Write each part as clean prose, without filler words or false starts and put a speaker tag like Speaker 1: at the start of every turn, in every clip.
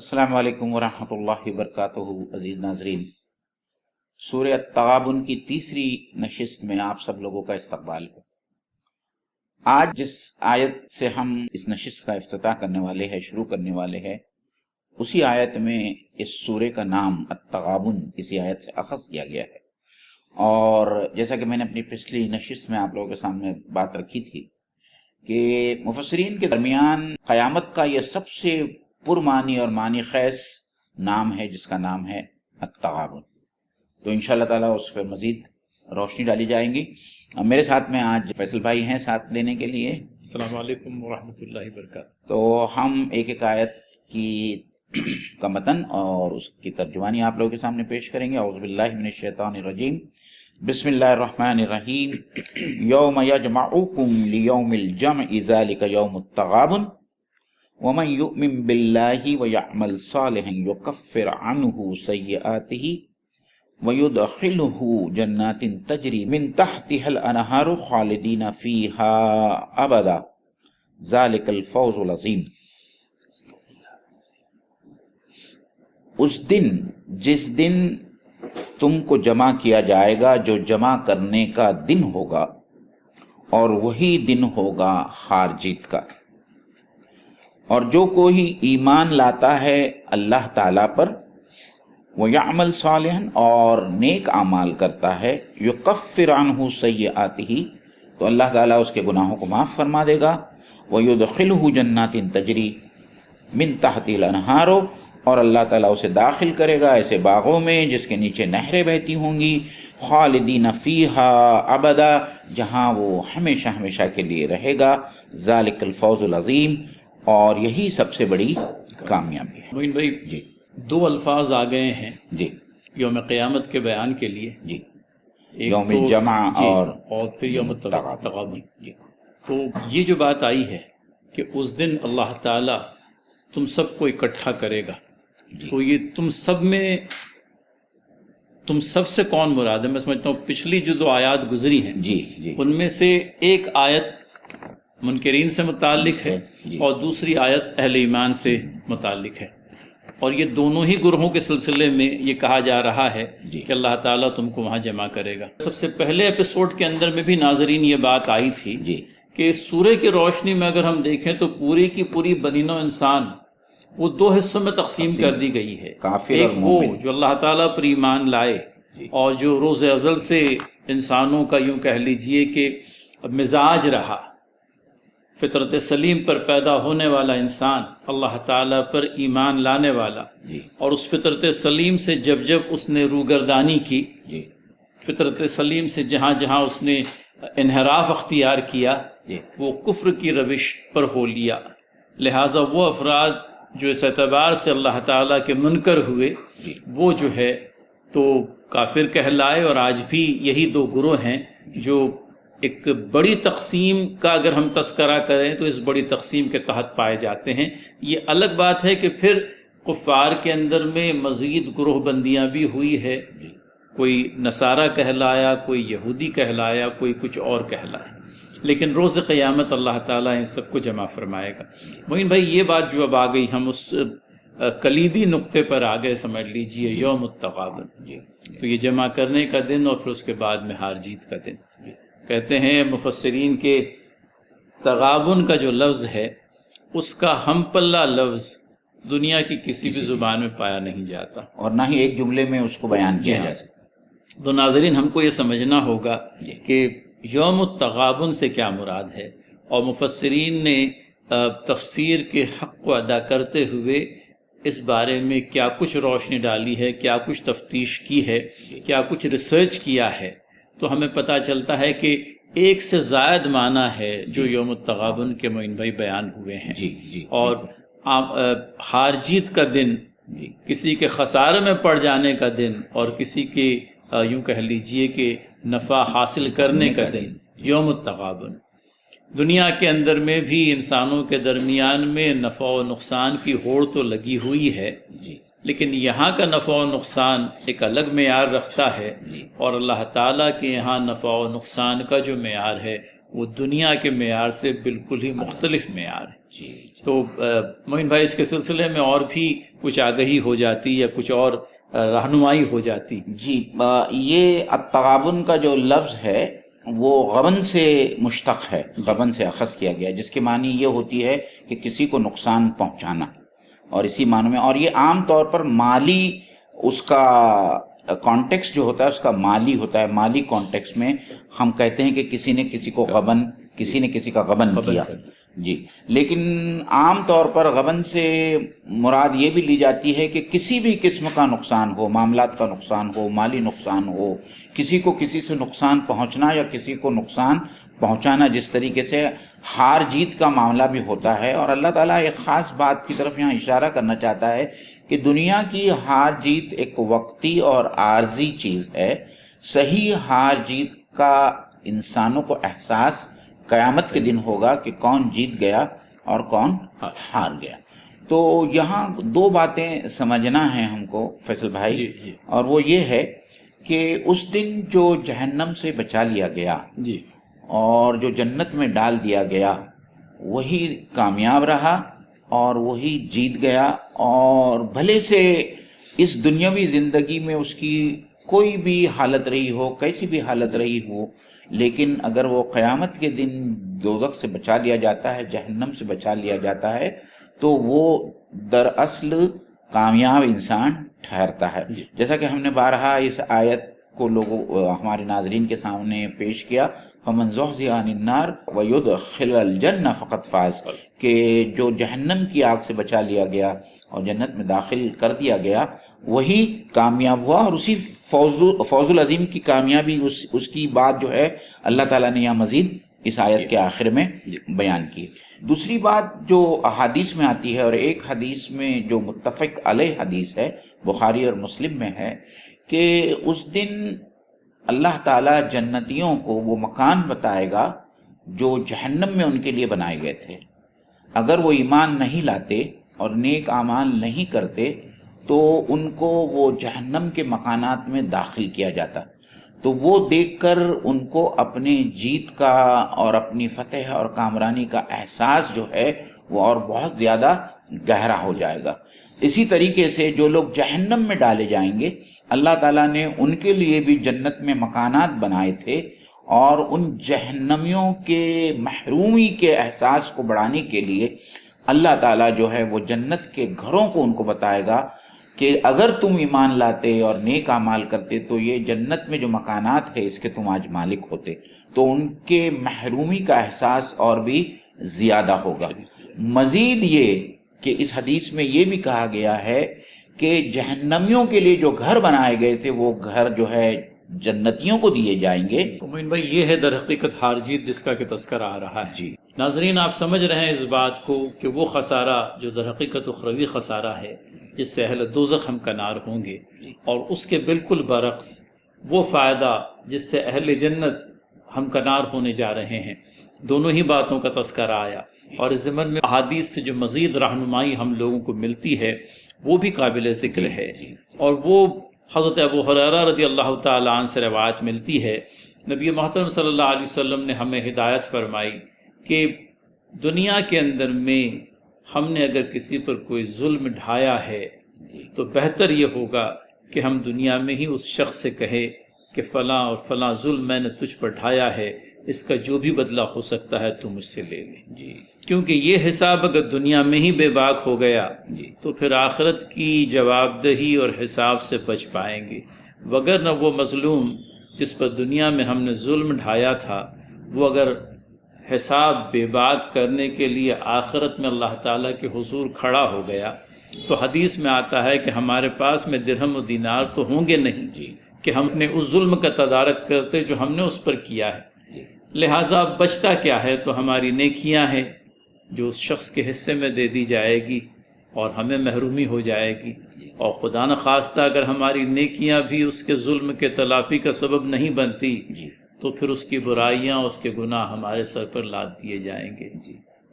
Speaker 1: السلام علیکم ورحمۃ اللہ وبرکاتہ۔ عزیز ناظرین، سورہ التغابن کی تیسری نشست میں آپ سب لوگوں کا استقبال ہے۔ آج جس آیت سے ہم اس نشست کا افتتاح کرنے والے ہیں، شروع کرنے والے ہیں، اسی آیت میں اس سورہ کا نام التغابن اسی آیت سے اخذ کیا گیا ہے۔ اور جیسا کہ میں نے اپنی پچھلی نشست میں آپ لوگوں کے سامنے بات رکھی تھی کہ مفسرین کے درمیان قیامت کا یہ سب سے پرمعنی اور معنی خیز نام ہے، جس کا نام ہے التغابن۔ تو انشاءاللہ تعالیٰ اس پہ مزید روشنی ڈالی جائیں گی۔ میرے ساتھ میں آج فیصل بھائی ہیں ساتھ دینے کے لیے۔
Speaker 2: السلام علیکم ورحمۃ اللہ وبرکاتہ۔
Speaker 1: تو ہم ایک ایک آیت کی کا متن اور اس کی ترجمانی آپ لوگوں کے سامنے پیش کریں گے۔ اعوذ باللہ من الشیطان الرجیم، بسم اللہ الرحمن الرحیم۔ یوم یجمعکم لیوم الجمع ذالک یوم التغابن ومن یؤمن باللہ ویعمل صالحا یکفر عنہ سیئاتہ ویدخلہ جنات تجری من تحتها الانہار خالدین فیہا ابدا ذالک الفوز العظیم۔ اس دن، جس دن تم کو جمع کیا جائے گا، جو جمع کرنے کا دن ہوگا، اور وہی دن ہوگا ہار جیت کا۔ اور جو کوئی ایمان لاتا ہے اللہ تعالیٰ پر، وَيَعْمَلْ صَالِحًا، اور نیک اعمال کرتا ہے، يُكَفِّرْ عَنْهُ سَيِّئَاتِهِ، تو اللہ تعالیٰ اس کے گناہوں کو معاف فرما دے گا۔ وَيُدْخِلْهُ جَنَّاتٍ تَجْرِي مِن تَحْتِهَا الْأَنْهَارُ، اور اللہ تعالیٰ اسے داخل کرے گا ایسے باغوں میں جس کے نیچے نہریں بہتی ہوں گی، خالدین فیہا ابدا، جہاں وہ ہمیشہ ہمیشہ کے لیے رہے گا۔ ذالک الفوز العظیم، اور یہی سب سے بڑی کامیابی ہے۔
Speaker 2: معین بھائی،
Speaker 1: جی،
Speaker 2: دو الفاظ آ گئے ہیں
Speaker 1: جی
Speaker 2: یوم قیامت کے بیان کے لیے،
Speaker 1: جی،
Speaker 2: ایک
Speaker 1: یوم
Speaker 2: تو
Speaker 1: الجمع
Speaker 2: جی،
Speaker 1: اور
Speaker 2: پھر یوم
Speaker 1: التغابن۔
Speaker 2: التغابن۔
Speaker 1: جی،
Speaker 2: تو یہ جو بات آئی ہے کہ اس دن اللہ تعالیٰ تم سب کو اکٹھا کرے گا،
Speaker 1: جی،
Speaker 2: تو یہ تم سب سے کون مراد ہے؟ میں سمجھتا ہوں پچھلی جو دو آیات گزری ہیں
Speaker 1: جی، جی،
Speaker 2: ان میں سے ایک آیت منکرین سے متعلق ہے
Speaker 1: جی،
Speaker 2: اور دوسری آیت اہل ایمان سے متعلق ہے، اور یہ دونوں ہی گروہوں کے سلسلے میں یہ کہا جا رہا ہے
Speaker 1: جی،
Speaker 2: کہ اللہ تعالیٰ تم کو وہاں جمع کرے گا۔ سب سے پہلے ایپیسوڈ کے اندر میں بھی ناظرین یہ بات آئی تھی
Speaker 1: جی،
Speaker 2: کہ سورہ کی روشنی میں اگر ہم دیکھیں تو پوری کی پوری بنی نوع انسان وہ دو حصوں میں تقسیم کر دی گئی ہے۔
Speaker 1: کافر
Speaker 2: ایک
Speaker 1: اور
Speaker 2: وہ
Speaker 1: مومن۔
Speaker 2: جو اللہ تعالیٰ پر ایمان لائے
Speaker 1: جی،
Speaker 2: اور جو روز ازل سے انسانوں کا یوں کہہ لیجئے کہ مزاج رہا، فطرت سلیم پر پیدا ہونے والا انسان، اللہ تعالیٰ پر ایمان لانے والا،
Speaker 1: جی،
Speaker 2: اور اس فطرت سلیم سے جب اس نے روگردانی کی،
Speaker 1: جی،
Speaker 2: فطرت سلیم سے جہاں جہاں اس نے انحراف اختیار کیا،
Speaker 1: جی،
Speaker 2: وہ کفر کی روش پر ہو لیا۔ لہٰذا وہ افراد جو اس اعتبار سے اللہ تعالیٰ کے منکر ہوئے،
Speaker 1: جی،
Speaker 2: وہ جو ہے تو کافر کہلائے، اور آج بھی یہی دو گروہ ہیں جو ایک بڑی تقسیم کا اگر ہم تذکرہ کریں تو اس بڑی تقسیم کے تحت پائے جاتے ہیں۔ یہ الگ بات ہے کہ پھر کفار کے اندر میں مزید گروہ بندیاں بھی ہوئی ہے، کوئی نصارہ کہلایا، کوئی یہودی کہلایا، کوئی کچھ اور کہلایا، لیکن روز قیامت اللہ تعالیٰ ان سب کو جمع فرمائے گا۔ معین بھائی، یہ بات جو اب آ گئی، ہم اس کلیدی نقطے پر آ گئے، سمجھ لیجئے یوم التغابن،
Speaker 1: جی،
Speaker 2: تو یہ جمع کرنے کا دن اور پھر اس کے بعد میں ہار جیت کا دن۔ کہتے ہیں مفسرین کے تغابن کا جو لفظ ہے اس کا ہم پلہ لفظ دنیا کی کسی بھی زبان میں پایا نہیں جاتا،
Speaker 1: اور نہ ہی ایک جملے میں اس کو بیان کیا جا سکتا۔
Speaker 2: تو ناظرین، ہم کو یہ سمجھنا ہوگا
Speaker 1: جی،
Speaker 2: کہ یوم التغابن سے کیا مراد ہے، اور مفسرین نے تفسیر کے حق کو ادا کرتے ہوئے اس بارے میں کیا کچھ روشنی ڈالی ہے، کیا کچھ تفتیش کی ہے، کیا کچھ ریسرچ کیا ہے، تو ہمیں پتہ چلتا ہے کہ ایک سے زائد معنی ہے جو یوم التغابن کے معین بھائی بیان ہوئے ہیں۔
Speaker 1: جی، جی،
Speaker 2: اور ہار جیت کا دن،
Speaker 1: جی،
Speaker 2: کسی کے خسارے میں پڑ جانے کا دن، اور کسی کے یوں کہہ لیجئے کہ نفع حاصل کرنے کا دن، یوم التغابن۔ دنیا کے اندر میں بھی انسانوں کے درمیان میں نفع و نقصان کی ہوڑ تو لگی ہوئی ہے،
Speaker 1: جی،
Speaker 2: لیکن یہاں کا نفع و نقصان ایک الگ معیار رکھتا ہے،
Speaker 1: جی،
Speaker 2: اور اللہ تعالیٰ کے یہاں نفع و نقصان کا جو معیار ہے وہ دنیا کے معیار سے بالکل ہی مختلف معیار ہے۔
Speaker 1: جی
Speaker 2: تو معین بھائی اس کے سلسلے میں اور بھی کچھ آگہی ہو جاتی یا کچھ اور رہنمائی ہو جاتی؟
Speaker 1: جی یہ التغابن کا جو لفظ ہے وہ غبن سے مشتق ہے، غبن سے اخذ کیا گیا، جس کے معنی یہ ہوتی ہے کہ کسی کو نقصان پہنچانا، اور اسی معنی میں، اور یہ عام طور پر مالی، اس کا کانٹیکس جو ہوتا ہے اس کا مالی ہوتا ہے، مالی کانٹیکس میں ہم کہتے ہیں کہ کسی نے کسی کو غبن، کسی نے کسی کا غبن کیا جی۔ لیکن عام طور پر غبن سے مراد یہ بھی لی جاتی ہے کہ کسی بھی قسم کا نقصان ہو، معاملات کا نقصان ہو، مالی نقصان ہو، کسی کو کسی سے نقصان پہنچنا یا کسی کو نقصان پہنچانا، جس طریقے سے ہار جیت کا معاملہ بھی ہوتا ہے۔ اور اللہ تعالیٰ ایک خاص بات کی طرف یہاں اشارہ کرنا چاہتا ہے کہ دنیا کی ہار جیت ایک وقتی اور عارضی چیز ہے، صحیح ہار جیت کا انسانوں کو احساس قیامت کے دن ہوگا کہ کون جیت گیا اور کون ہار گیا۔ تو یہاں دو باتیں سمجھنا ہے ہم کو فیصل بھائی، اور وہ یہ ہے کہ اس دن جو جہنم سے بچا لیا گیا اور جو جنت میں ڈال دیا گیا، وہی کامیاب رہا اور وہی جیت گیا، اور بھلے سے اس دنیاوی زندگی میں اس کی کوئی بھی حالت رہی ہو، کیسی بھی حالت رہی ہو، لیکن اگر وہ قیامت کے دن دوزخ سے بچا لیا جاتا ہے، جہنم سے بچا لیا جاتا ہے، تو وہ دراصل کامیاب انسان ٹھہرتا ہے۔ جیسا کہ ہم نے بارہا اس آیت کو لوگوں ہمارے ناظرین کے سامنے پیش کیا، فَمَنْ زُحْزِحَ عَنِ النَّارِ وَيُدْخِلَ الْجَنَّةَ فَقَدْ فَازَ، کہ جو جہنم کی آگ سے بچا لیا گیا اور جنت میں داخل کر دیا گیا، وہی کامیاب ہوا۔ اور اسی فوز العظیم کی کامیابی، اس کی بات جو ہے اللہ تعالیٰ نے یہاں مزید اس آیت کے آخر میں بیان کی۔ دوسری بات جو احادیث میں آتی ہے، اور ایک حدیث میں جو متفق علیہ حدیث ہے، بخاری اور مسلم میں ہے، کہ اس دن اللہ تعالیٰ جنتیوں کو وہ مکان بتائے گا جو جہنم میں ان کے لیے بنائے گئے تھے۔ اگر وہ ایمان نہیں لاتے اور نیک اعمال نہیں کرتے تو ان کو وہ جہنم کے مکانات میں داخل کیا جاتا، تو وہ دیکھ کر ان کو اپنے جیت کا اور اپنی فتح اور کامرانی کا احساس جو ہے وہ اور بہت زیادہ گہرا ہو جائے گا۔ اسی طریقے سے جو لوگ جہنم میں ڈالے جائیں گے، اللہ تعالیٰ نے ان کے لیے بھی جنت میں مکانات بنائے تھے، اور ان جہنمیوں کے محرومی کے احساس کو بڑھانے کے لیے اللہ تعالیٰ جو ہے وہ جنت کے گھروں کو ان کو بتائے گا کہ اگر تم ایمان لاتے اور نیک اعمال کرتے تو یہ جنت میں جو مکانات ہے اس کے تم آج مالک ہوتے، تو ان کے محرومی کا احساس اور بھی زیادہ ہوگا۔ مزید یہ کہ اس حدیث میں یہ بھی کہا گیا ہے کہ جہنمیوں کے لیے جو گھر بنائے گئے تھے وہ گھر جو ہے جنتیوں کو دیے جائیں گے۔
Speaker 2: معین بھائی، یہ ہے در حقیقت ہار جیت جس کا کہ تذکرہ آ رہا ہے۔
Speaker 1: جی
Speaker 2: ناظرین، آپ سمجھ رہے ہیں اس بات کو کہ وہ خسارہ جو در حقیقت اخروی خسارہ ہے جس سے اہل دوزخ ہمکنار ہوں گے، اور اس کے بالکل برعکس وہ فائدہ جس سے اہل جنت ہمکنار ہونے جا رہے ہیں، دونوں ہی باتوں کا تذکرہ آیا۔ اور اس ضمن میں احادیث سے جو مزید رہنمائی ہم لوگوں کو ملتی ہے وہ بھی قابل ذکر ہے، اور وہ حضرت ابو ہریرہ رضی اللہ تعالی عنہ سے روایت ملتی ہے، نبی محترم صلی اللہ علیہ وسلم نے ہمیں ہدایت فرمائی کہ دنیا کے اندر میں ہم نے اگر کسی پر کوئی ظلم ڈھایا ہے تو بہتر یہ ہوگا کہ ہم دنیا میں ہی اس شخص سے کہے کہ فلاں اور فلاں ظلم میں نے تجھ پر ڈھایا ہے، اس کا جو بھی بدلہ ہو سکتا ہے تو مجھ سے لے لے، کیونکہ یہ حساب اگر دنیا میں ہی بے باک ہو گیا تو پھر آخرت کی جواب دہی اور حساب سے بچ پائیں گے، وگرنہ وہ مظلوم جس پر دنیا میں ہم نے ظلم ڈھایا تھا، وہ اگر حساب بے باک کرنے کے لیے آخرت میں اللہ تعالیٰ کے حضور کھڑا ہو گیا تو حدیث میں آتا ہے کہ ہمارے پاس میں درہم و دینار تو ہوں گے نہیں کہ ہم نے اس ظلم کا تدارک کرتے جو ہم نے اس پر کیا ہے، لہٰذا بچتا کیا ہے تو ہماری نیکیاں ہیں جو اس شخص کے حصے میں دے دی جائے گی اور ہمیں محرومی ہو جائے گی، اور خدا نخواستہ اگر ہماری نیکیاں بھی اس کے ظلم کے تلافی کا سبب نہیں بنتی تو پھر اس کی برائیاں، اس کے گناہ ہمارے سر پر لاد دیے جائیں گے۔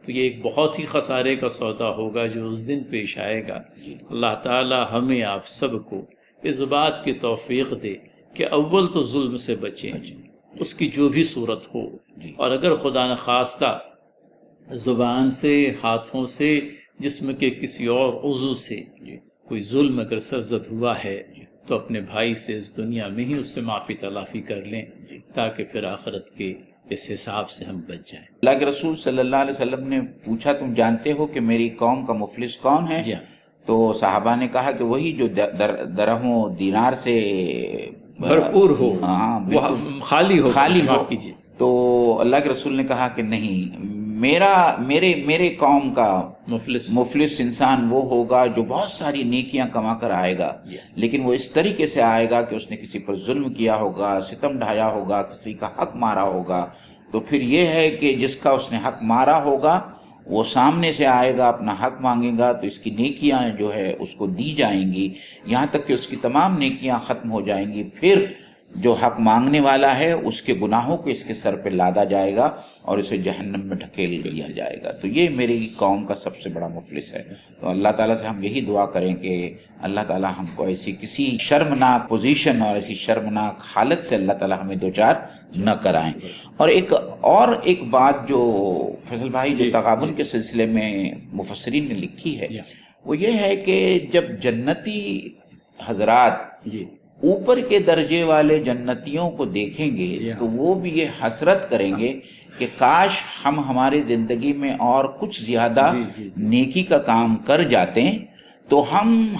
Speaker 2: تو یہ ایک بہت ہی خسارے کا سودا ہوگا جو اس دن پیش آئے گا۔ اللہ تعالی ہمیں آپ سب کو اس بات کی توفیق دے کہ اول تو ظلم سے بچیں، اس کی جو بھی صورت ہو، اور اگر خدا نخواستہ زبان سے، ہاتھوں سے، جسم کے کسی اور عضو سے کوئی ظلم اگر سرزد ہوا ہے تو اپنے بھائی سے اس دنیا میں ہی اس سے معافی تلافی کر لیں تاکہ پھر آخرت کے اس حساب سے ہم بچ جائیں۔
Speaker 1: اللہ کے رسول صلی اللہ علیہ وسلم نے پوچھا تم جانتے ہو کہ میری قوم کا مفلس کون ہے؟
Speaker 2: جی ہاں،
Speaker 1: تو صحابہ نے کہا کہ وہی جو درہم و دینار سے
Speaker 2: بھرپور ہو،
Speaker 1: ہاں
Speaker 2: وہ
Speaker 1: بالکل
Speaker 2: خالی ہو،
Speaker 1: خالی ہو۔
Speaker 2: معاف کیجیے۔
Speaker 1: تو اللہ کے رسول نے کہا کہ نہیں، میرے قوم کا مفلس انسان وہ ہوگا جو بہت ساری نیکیاں کما کر آئے گا، لیکن وہ اس طریقے سے آئے گا کہ اس نے کسی پر ظلم کیا ہوگا، ستم ڈھایا ہوگا، کسی کا حق مارا ہوگا۔ تو پھر یہ ہے کہ جس کا اس نے حق مارا ہوگا وہ سامنے سے آئے گا، اپنا حق مانگے گا، تو اس کی نیکیاں جو ہے اس کو دی جائیں گی، یہاں تک کہ اس کی تمام نیکیاں ختم ہو جائیں گی۔ پھر جو حق مانگنے والا ہے اس کے گناہوں کو اس کے سر پہ لادا جائے گا اور اسے جہنم میں ڈھکیل دیا جائے گا۔ تو یہ میری قوم کا سب سے بڑا مفلس ہے۔ تو اللہ تعالیٰ سے ہم یہی دعا کریں کہ اللہ تعالیٰ ہم کو ایسی کسی شرمناک پوزیشن اور ایسی شرمناک حالت سے اللہ تعالیٰ ہمیں دوچار نہ کرائیں۔ اور ایک بات جو فیصل بھائی جو تغابن کے سلسلے میں مفسرین نے لکھی ہے وہ یہ ہے کہ جب جنتی حضرات اوپر کے درجے والے جنتیوں کو دیکھیں گے تو وہ بھی یہ حسرت کریں گے کہ کاش ہم ہماری زندگی میں اور کچھ زیادہ نیکی کا کام کر جاتے تو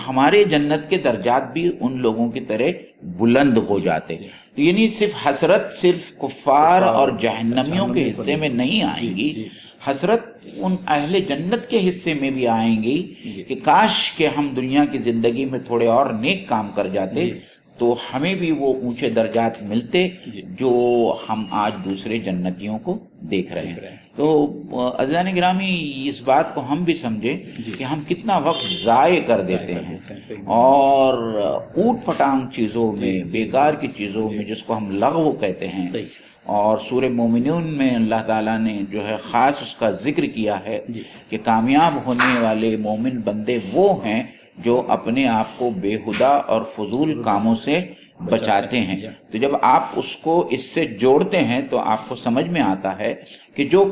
Speaker 1: ہمارے جنت کے درجات بھی ان لوگوں کی طرح بلند ہو جاتے۔ تو یعنی صرف حسرت صرف کفار اور جہنمیوں کے حصے میں نہیں آئیں گی، حسرت ان اہل جنت کے حصے میں بھی آئیں گی کہ کاش کہ ہم دنیا کی زندگی میں تھوڑے اور نیک کام کر جاتے تو ہمیں بھی وہ اونچے درجات ملتے جو ہم آج دوسرے جنتیوں کو دیکھ رہے ہیں۔ تو عزیزان گرامی، اس بات کو ہم بھی سمجھیں کہ ہم کتنا وقت ضائع کر دیتے ہیں اور اوٹ پٹانگ چیزوں میں، بیکار کی چیزوں میں، جس کو ہم لغو کہتے ہیں۔ اور سورہ مومنون میں اللہ تعالیٰ نے جو ہے خاص اس کا ذکر کیا ہے کہ کامیاب ہونے والے مومن بندے وہ ہیں جو اپنے آپ کو بےہودہ اور فضول کاموں سے بچاتے ہیں۔ تو جب آپ اس کو اس سے جوڑتے ہیں تو آپ کو سمجھ میں آتا ہے کہ جو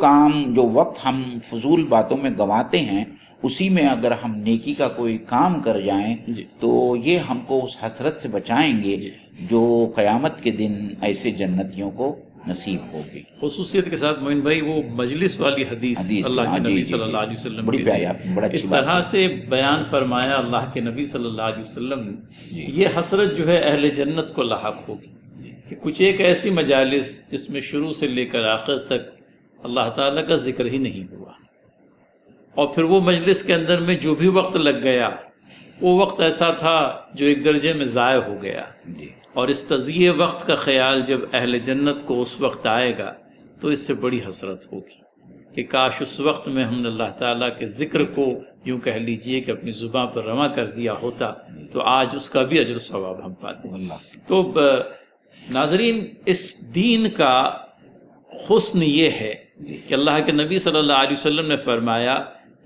Speaker 1: وقت ہم فضول باتوں میں گنواتے ہیں اسی میں اگر ہم نیکی کا کوئی کام کر جائیں تو یہ ہم کو اس حسرت سے بچائیں گے جو قیامت کے دن ایسے جنتیوں کو نصیب ہوگی۔
Speaker 2: خصوصیت کے ساتھ معین بھائی وہ مجلس والی حدیث اللہ کے نبی صلی اللہ علیہ وسلم
Speaker 1: بڑی پیاری، آپ نے بڑا اچھی
Speaker 2: اس طرح سے بیان فرمایا اللہ کے نبی صلی اللہ علیہ وسلم نے، یہ حسرت جو ہے اہل جنت کو لاحق ہوگی کہ کچھ ایک ایسی مجالس جس میں شروع سے لے کر آخر تک اللہ تعالیٰ کا ذکر ہی نہیں ہوا، اور پھر وہ مجلس کے اندر میں جو بھی وقت لگ گیا وہ وقت ایسا تھا جو ایک درجے میں ضائع ہو گیا۔ اور اس تضیع وقت کا خیال جب اہل جنت کو اس وقت آئے گا تو اس سے بڑی حسرت ہوگی کہ کاش اس وقت میں ہم نے اللہ تعالیٰ کے ذکر کو یوں کہہ لیجئے کہ اپنی زبان پر رواں کر دیا ہوتا تو آج اس کا بھی اجر و ثواب ہم پاتے۔ تو ناظرین، اس دین کا حسن یہ ہے کہ اللہ کے نبی صلی اللہ علیہ وسلم نے فرمایا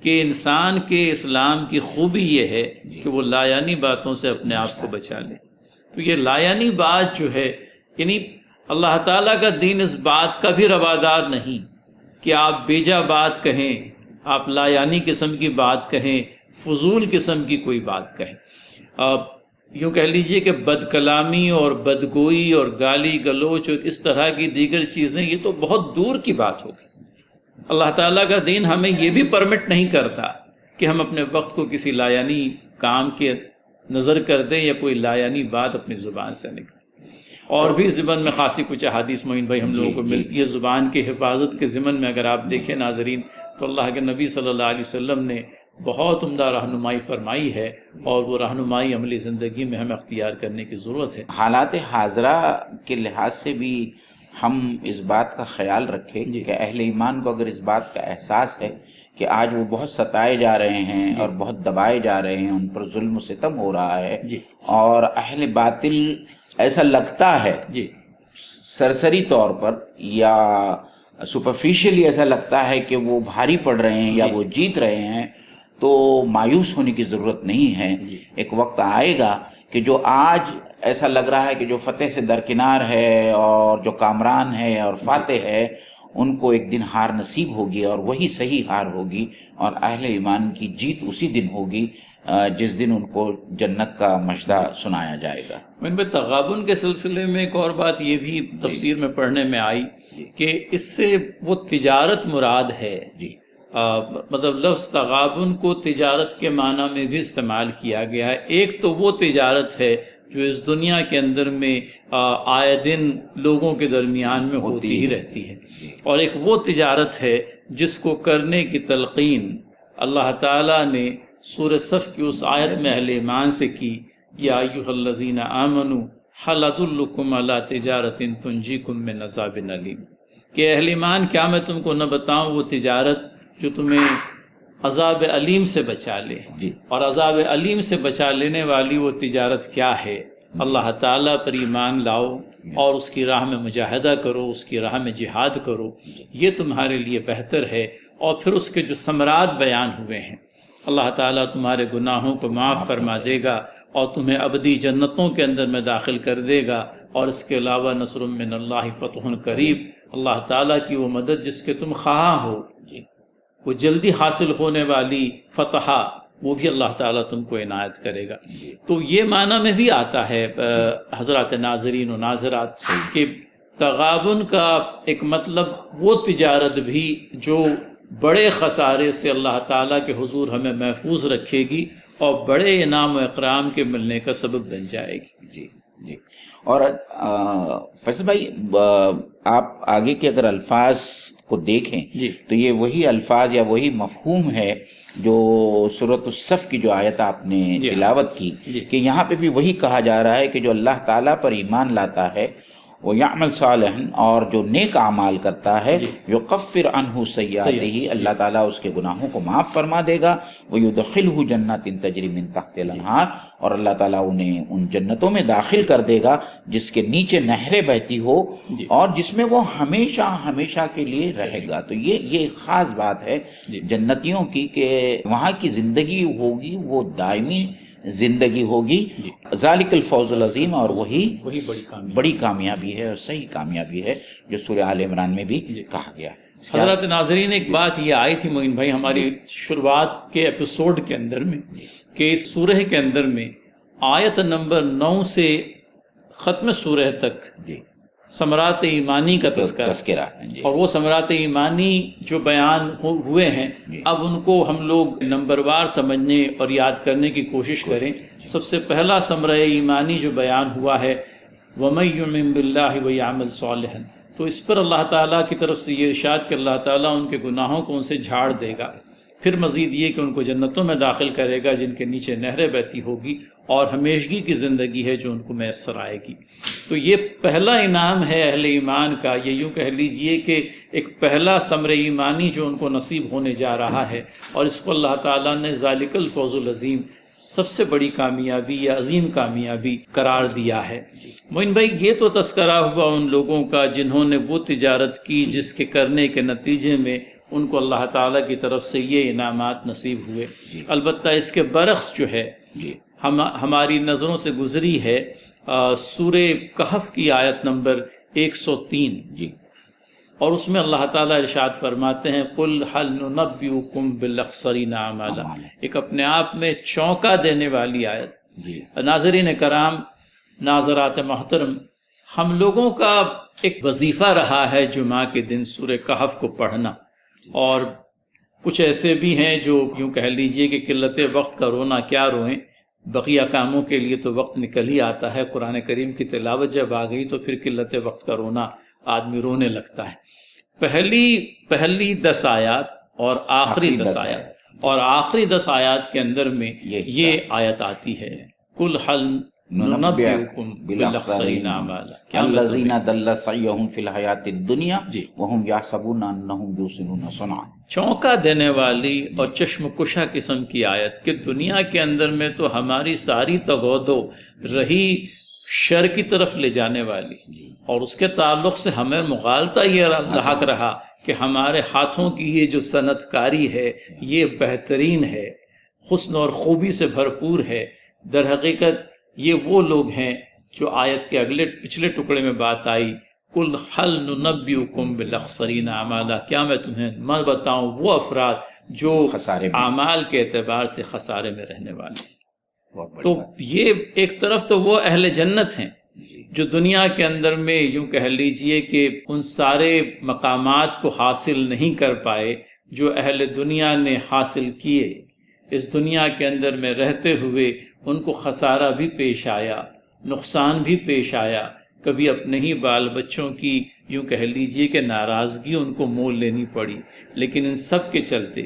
Speaker 2: کہ انسان کے اسلام کی خوبی یہ ہے کہ وہ لایانی باتوں سے اپنے آپ کو بچا لے۔ تو یہ لایانی بات جو ہے، یعنی اللہ تعالیٰ کا دین اس بات کا بھی روادار نہیں کہ آپ بیجا بات کہیں، آپ لایانی قسم کی بات کہیں، فضول قسم کی کوئی بات کہیں۔ یوں کہہ لیجئے کہ بد کلامی اور بدگوئی اور گالی گلوچ اور اس طرح کی دیگر چیزیں یہ تو بہت دور کی بات ہوگی۔ اللہ تعالیٰ کا دین ہمیں یہ بھی پرمٹ نہیں کرتا کہ ہم اپنے وقت کو کسی لایانی کام کے نظر کر دیں یا کوئی لایانی بات اپنی زبان سے نکلے۔ اور بھی ضمن میں خاصی کچھ احادیث معین بھائی ہم لوگوں کو ملتی ہے زبان کی حفاظت کے ضمن میں۔ اگر آپ دیکھیں ناظرین تو اللہ کے نبی صلی اللہ علیہ وسلم نے بہت عمدہ رہنمائی فرمائی ہے، اور وہ رہنمائی عملی زندگی میں ہمیں اختیار کرنے کی ضرورت ہے۔
Speaker 1: حالات حاضرہ کے لحاظ سے بھی ہم اس بات کا خیال رکھیں کہ اہل ایمان کو اگر اس بات کا احساس ہے کہ آج وہ بہت ستائے جا رہے ہیں اور بہت دبائے جا رہے ہیں، ان پر ظلم و ستم ہو رہا ہے، اور اہل باطل ایسا لگتا ہے سرسری طور پر یا سپرفیشلی ایسا لگتا ہے کہ وہ بھاری پڑ رہے ہیں یا وہ جیت رہے ہیں، تو مایوس ہونے کی ضرورت نہیں ہے۔ ایک وقت آئے گا کہ جو آج ایسا لگ رہا ہے کہ جو فتح سے درکنار ہے اور جو کامران ہے اور فاتح ہے، ان کو ایک دن ہار نصیب ہوگی، اور وہی صحیح ہار ہوگی، اور اہل ایمان کی جیت اسی دن ہوگی جس دن ان کو جنت کا مشدہ سنایا جائے گا۔
Speaker 2: ان میں تغابن کے سلسلے میں ایک اور بات یہ بھی تفسیر میں پڑھنے میں آئی کہ اس سے وہ تجارت مراد ہے۔
Speaker 1: جی
Speaker 2: مطلب لفظ تغابن کو تجارت کے معنی میں بھی استعمال کیا گیا ہے۔ ایک تو وہ تجارت ہے جو اس دنیا کے اندر میں آئے دن لوگوں کے درمیان میں ہوتی ہی رہتی ہے، اور ایک وہ تجارت ہے جس کو کرنے کی تلقین اللہ تعالیٰ نے سورہ صف کی اس آیت میں اہل ایمان سے کی، یا ایھا الذین آمنوا ھل ادلکم علی تجارۃ تنجیکم من عذاب الیم، کہ اہل ایمان کیا میں تم کو نہ بتاؤں وہ تجارت جو تمہیں عذاب علیم سے بچا لے؟ اور عذاب علیم سے بچا لینے والی وہ تجارت کیا ہے؟ اللہ تعالیٰ پر ایمان لاؤ اور اس کی راہ میں مجاہدہ کرو، اس کی راہ میں جہاد کرو، یہ تمہارے لیے بہتر ہے۔ اور پھر اس کے جو ثمرات بیان ہوئے ہیں، اللہ تعالیٰ تمہارے گناہوں کو معاف فرما دے گا اور تمہیں ابدی جنتوں کے اندر میں داخل کر دے گا، اور اس کے علاوہ نصر من اللہ فتح قریب، اللہ تعالیٰ کی وہ مدد جس کے تم خواہاں ہو، وہ جلدی حاصل ہونے والی فتح، وہ بھی اللہ تعالیٰ تم کو عنایت کرے گا۔ تو یہ معنی میں بھی آتا ہے حضرات ناظرین و ناظرات کہ تغابن کا ایک مطلب وہ تجارت بھی جو بڑے خسارے سے اللہ تعالیٰ کے حضور ہمیں محفوظ رکھے گی اور بڑے انعام و اکرام کے ملنے کا سبب بن جائے گی۔
Speaker 1: جی جی۔ اور فیصل بھائی، آپ آگے کے اگر الفاظ کو دیکھیں تو یہ وہی الفاظ یا وہی مفہوم ہے جو سورۃ الصف کی جو آیت آپ نے تلاوت کی، کہ یہاں پہ بھی وہی کہا جا رہا ہے کہ جو اللہ تعالیٰ پر ایمان لاتا ہے وہ یعمل صالحا، اور جو نیک اعمال کرتا ہے یکفر عنہ سیئاتہ، اللہ تعالیٰ اس کے گناہوں کو معاف فرما دے گا، ویدخلہ جنات تجری من تحتها الانہار، اور اللہ تعالیٰ انہیں ان جنتوں میں داخل کر دے گا جس کے نیچے نہریں بہتی ہو، اور جس میں وہ ہمیشہ ہمیشہ کے لیے رہے گا۔ تو یہ خاص بات ہے جنتیوں کی کہ وہاں کی زندگی ہوگی وہ دائمی زندگی ہوگی، ذالک الفوز العظیم، اور وہی بڑی کامیابی ہے اور صحیح کامیابی ہے جو سورہ آل عمران میں بھی کہا گیا ہے۔
Speaker 2: حضرات ناظرین، ایک بات یہ آئی تھی معین بھائی ہماری شروعات کے ایپیسوڈ کے اندر میں کہ اس سورہ کے اندر میں آیت نمبر 9 سے ختم سورہ تک ثمرات ایمانی کا تذکرہ، اور وہ ثمرات ایمانی جو بیان ہوئے ہیں اب ان کو ہم لوگ نمبر وار سمجھنے اور یاد کرنے کی کوشش کریں۔ سب سے پہلا ثمرہ ایمانی جو بیان ہوا ہے وَمَن يُؤْمِن بِاللَّهِ وَيَعْمَلْ صَالِحًا، تو اس پر اللہ تعالیٰ کی طرف سے یہ ارشاد کہ اللہ تعالیٰ ان کے گناہوں کو ان سے جھاڑ دے گا، پھر مزید یہ کہ ان کو جنتوں میں داخل کرے گا جن کے نیچے نہریں بہتی ہوگی، اور ہمیشگی کی زندگی ہے جو ان کو میسر آئے گی۔ تو یہ پہلا انعام ہے اہل ایمان کا، یہ یوں کہہ لیجئے کہ ایک پہلا ثمر ایمانی جو ان کو نصیب ہونے جا رہا ہے، اور اس کو اللہ تعالیٰ نے ذالک الفوز العظیم، سب سے بڑی کامیابی یا عظیم کامیابی قرار دیا ہے۔ معین بھائی، یہ تو تذکرہ ہوا ان لوگوں کا جنہوں نے وہ تجارت کی جس کے کرنے کے نتیجے میں ان کو اللہ تعالیٰ کی طرف سے یہ انعامات نصیب ہوئے۔ البتہ اس کے برعکس جو ہے ہماری نظروں سے گزری ہے سورہ کہف کی آیت نمبر 103، اور اس میں اللہ تعالیٰ ارشاد فرماتے ہیں قُلْ هَلْ نُنَبِّئُكُمْ بِالْأَخْسَرِينَ أَعْمَالًا، ایک اپنے آپ میں چونکا دینے والی آیت۔ ناظرین کرام، ناظرات محترم، ہم لوگوں کا ایک وظیفہ رہا ہے جمعہ کے دن سورہ کہف کو پڑھنا، اور کچھ ایسے بھی ہیں جو یوں کہہ لیجئے کہ قلت وقت کا رونا کیا روئیں، بقیہ کاموں کے لیے تو وقت نکل ہی آتا ہے، قرآن کریم کی تلاوت جب آ گئی تو پھر قلت وقت کا رونا آدمی رونے لگتا ہے۔ پہلی 10 آیات اور آخری 10 آیات، اور آخری 10 آیات کے اندر میں یہ آیت آتی ہے قُلْ هَلْ نُنَبِّئُكُمْ بِالْأَخْسَرِينَ أَعْمَالًا
Speaker 1: الَّذِينَ ضَلَّ سَعْيُهُمْ فِي الْحَيَاةِ الدُّنْيَا وَهُمْ يَحْسَبُونَ أَنَّهُمْ يُحْسِنُونَ صُنْعًا، چونکا
Speaker 2: دینے والی اور چشم کشا قسم کی آیت کہ دنیا کے اندر میں تو ہماری ساری تگودو رہی شر کی طرف لے جانے والی، اور اس کے تعلق سے ہمیں مغالطہ یہ لاحق رہا کہ ہمارے ہاتھوں کی یہ جو صنعت کاری ہے یہ بہترین ہے، حسن اور خوبی سے بھرپور ہے۔ در حقیقت یہ وہ لوگ ہیں جو آیت کے پچھلے ٹکڑے میں بات آئی قل هل ننبئکم بالاخسرین اعمالا، کیا میں تمہیں نہ بتاؤں وہ افراد جو
Speaker 1: خسارے میں،
Speaker 2: اعمال کے اعتبار سے خسارے میں رہنے والے ہیں۔
Speaker 1: بہت بڑی
Speaker 2: تو
Speaker 1: بات۔
Speaker 2: یہ ایک طرف تو وہ اہل جنت ہیں جو دنیا کے اندر میں یوں کہہ لیجئے کہ ان سارے مقامات کو حاصل نہیں کر پائے جو اہل دنیا نے حاصل کیے۔ اس دنیا کے اندر میں رہتے ہوئے ان کو خسارہ بھی پیش آیا، نقصان بھی پیش آیا، کبھی اپنے ہی بال بچوں کی یوں کہہ لیجئے کہ ناراضگی ان کو مول لینی پڑی، لیکن ان سب کے چلتے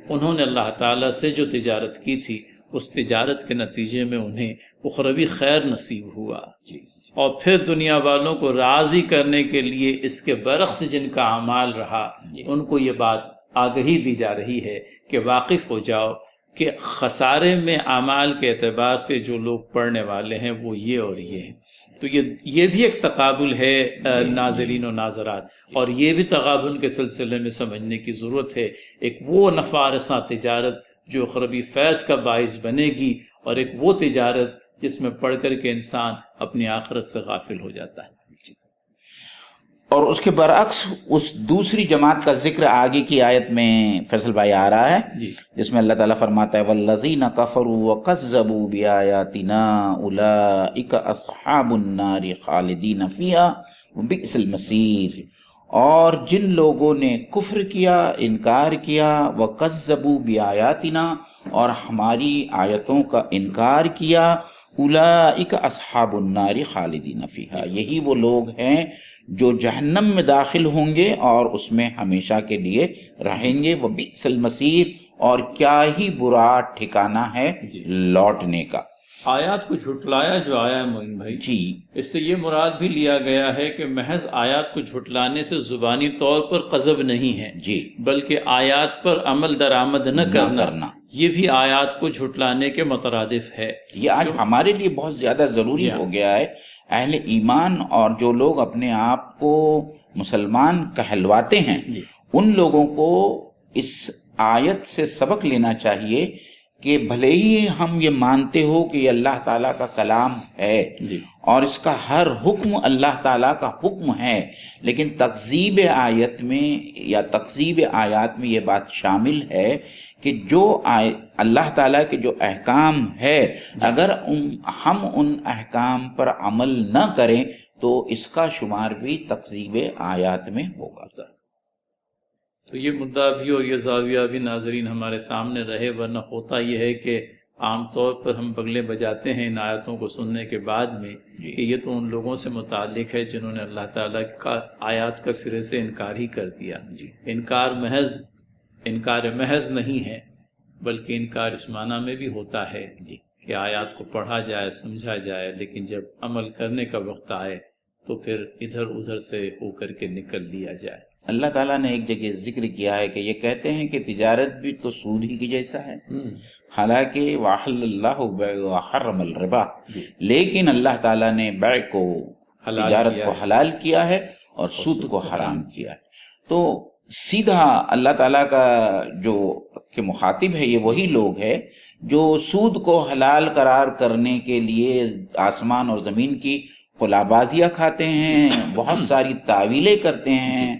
Speaker 2: انہوں نے اللہ تعالیٰ سے جو تجارت کی تھی اس تجارت کے نتیجے میں انہیں اخروی خیر نصیب ہوا، اور پھر دنیا والوں کو راضی کرنے کے لیے اس کے برعکس جن کا اعمال رہا ان کو یہ بات آگہی دی جا رہی ہے کہ واقف ہو جاؤ کہ خسارے میں اعمال کے اعتبار سے جو لوگ پڑھنے والے ہیں وہ یہ اور یہ ہیں۔ تو یہ بھی ایک تقابل ہے ناظرین و ناظرات، اور یہ بھی تقابل کے سلسلے میں سمجھنے کی ضرورت ہے۔ ایک وہ نفع رساں تجارت جو اخروی فیض کا باعث بنے گی، اور ایک وہ تجارت جس میں پڑھ کر کے انسان اپنی آخرت سے غافل ہو جاتا ہے۔
Speaker 1: اور اس کے برعکس اس دوسری جماعت کا ذکر آگے کی آیت میں فیصل بھائی آ رہا ہے، جس میں اللہ تعالیٰ فرماتا ہے وَالَّذِينَ كَفَرُوا وَكَذَّبُوا بِآيَاتِنَا أُولَئِكَ أَصْحَابُ النَّارِ خَالِدِينَ فِيهَا وَبِئْسَ الْمَصِيرُ، اور جن لوگوں نے کفر کیا، انکار کیا، وَكَذَّبُوا بِآيَاتِنَا، اور ہماری آیتوں کا انکار کیا، اولئک اصحاب النار خالدین فیہا، یہی وہ لوگ ہیں جو جہنم میں داخل ہوں گے اور اس میں ہمیشہ کے لیے رہیں گے۔ وبئس المصیر، اور کیا ہی برا ٹھکانہ ہے لوٹنے کا۔
Speaker 2: آیات کو جھٹلایا جو آیا ہے معین بھائی،
Speaker 1: جی،
Speaker 2: اس سے یہ مراد بھی لیا گیا ہے کہ محض آیات کو جھٹلانے سے زبانی طور پر قذف نہیں ہے،
Speaker 1: جی،
Speaker 2: بلکہ آیات پر عمل درآمد نہ کرنا یہ بھی آیات کو جھٹلانے کے مترادف ہے۔
Speaker 1: یہ آج ہمارے لیے بہت زیادہ ضروری ہو گیا ہے۔ اہل ایمان اور جو لوگ اپنے آپ کو مسلمان کہلواتے ہیں ان لوگوں کو اس آیت سے سبق لینا چاہیے کہ بھلے ہی ہم یہ مانتے ہو کہ یہ اللہ تعالیٰ کا کلام ہے اور اس کا ہر حکم اللہ تعالیٰ کا حکم ہے، لیکن تکذیب آیت میں یا تکذیب آیات میں یہ بات شامل ہے کہ جو اللہ تعالیٰ کے جو احکام ہے اگر ہم ان احکام پر عمل نہ کریں تو اس کا شمار بھی تکذیب آیات میں ہوگا۔
Speaker 2: تو یہ مدعا بھی اور یہ زاویہ بھی ناظرین ہمارے سامنے رہے، ورنہ ہوتا یہ ہے کہ عام طور پر ہم بگلے بجاتے ہیں ان آیتوں کو سننے کے بعد میں کہ یہ تو ان لوگوں سے متعلق ہے جنہوں نے اللہ تعالیٰ کا آیات کا سرے سے انکار ہی کر دیا۔ انکار محض نہیں ہے بلکہ انکار اس معنی میں بھی ہوتا ہے کہ آیات کو پڑھا جائے، سمجھا جائے، لیکن جب عمل کرنے کا وقت آئے تو پھر ادھر ادھر سے ہو کر کے نکل لیا جائے۔
Speaker 1: اللہ تعالیٰ نے ایک جگہ ذکر کیا ہے کہ یہ کہتے ہیں کہ تجارت بھی تو سود ہی کی جیسا ہے، حالانکہ وَأَحَلَّ اللَّهُ الْبَيْعَ وَحَرَّمَ الرِّبَا، لیکن اللہ تعالیٰ نے بیع کو، تجارت کو حلال کیا ہے اور سود کو حرام کیا ہے۔ تو سیدھا اللہ تعالیٰ کا جو کہ مخاطب ہے یہ وہی لوگ ہے جو سود کو حلال قرار کرنے کے لیے آسمان اور زمین کی خلابازیاں کھاتے ہیں، بہت ساری تعویلیں کرتے ہیں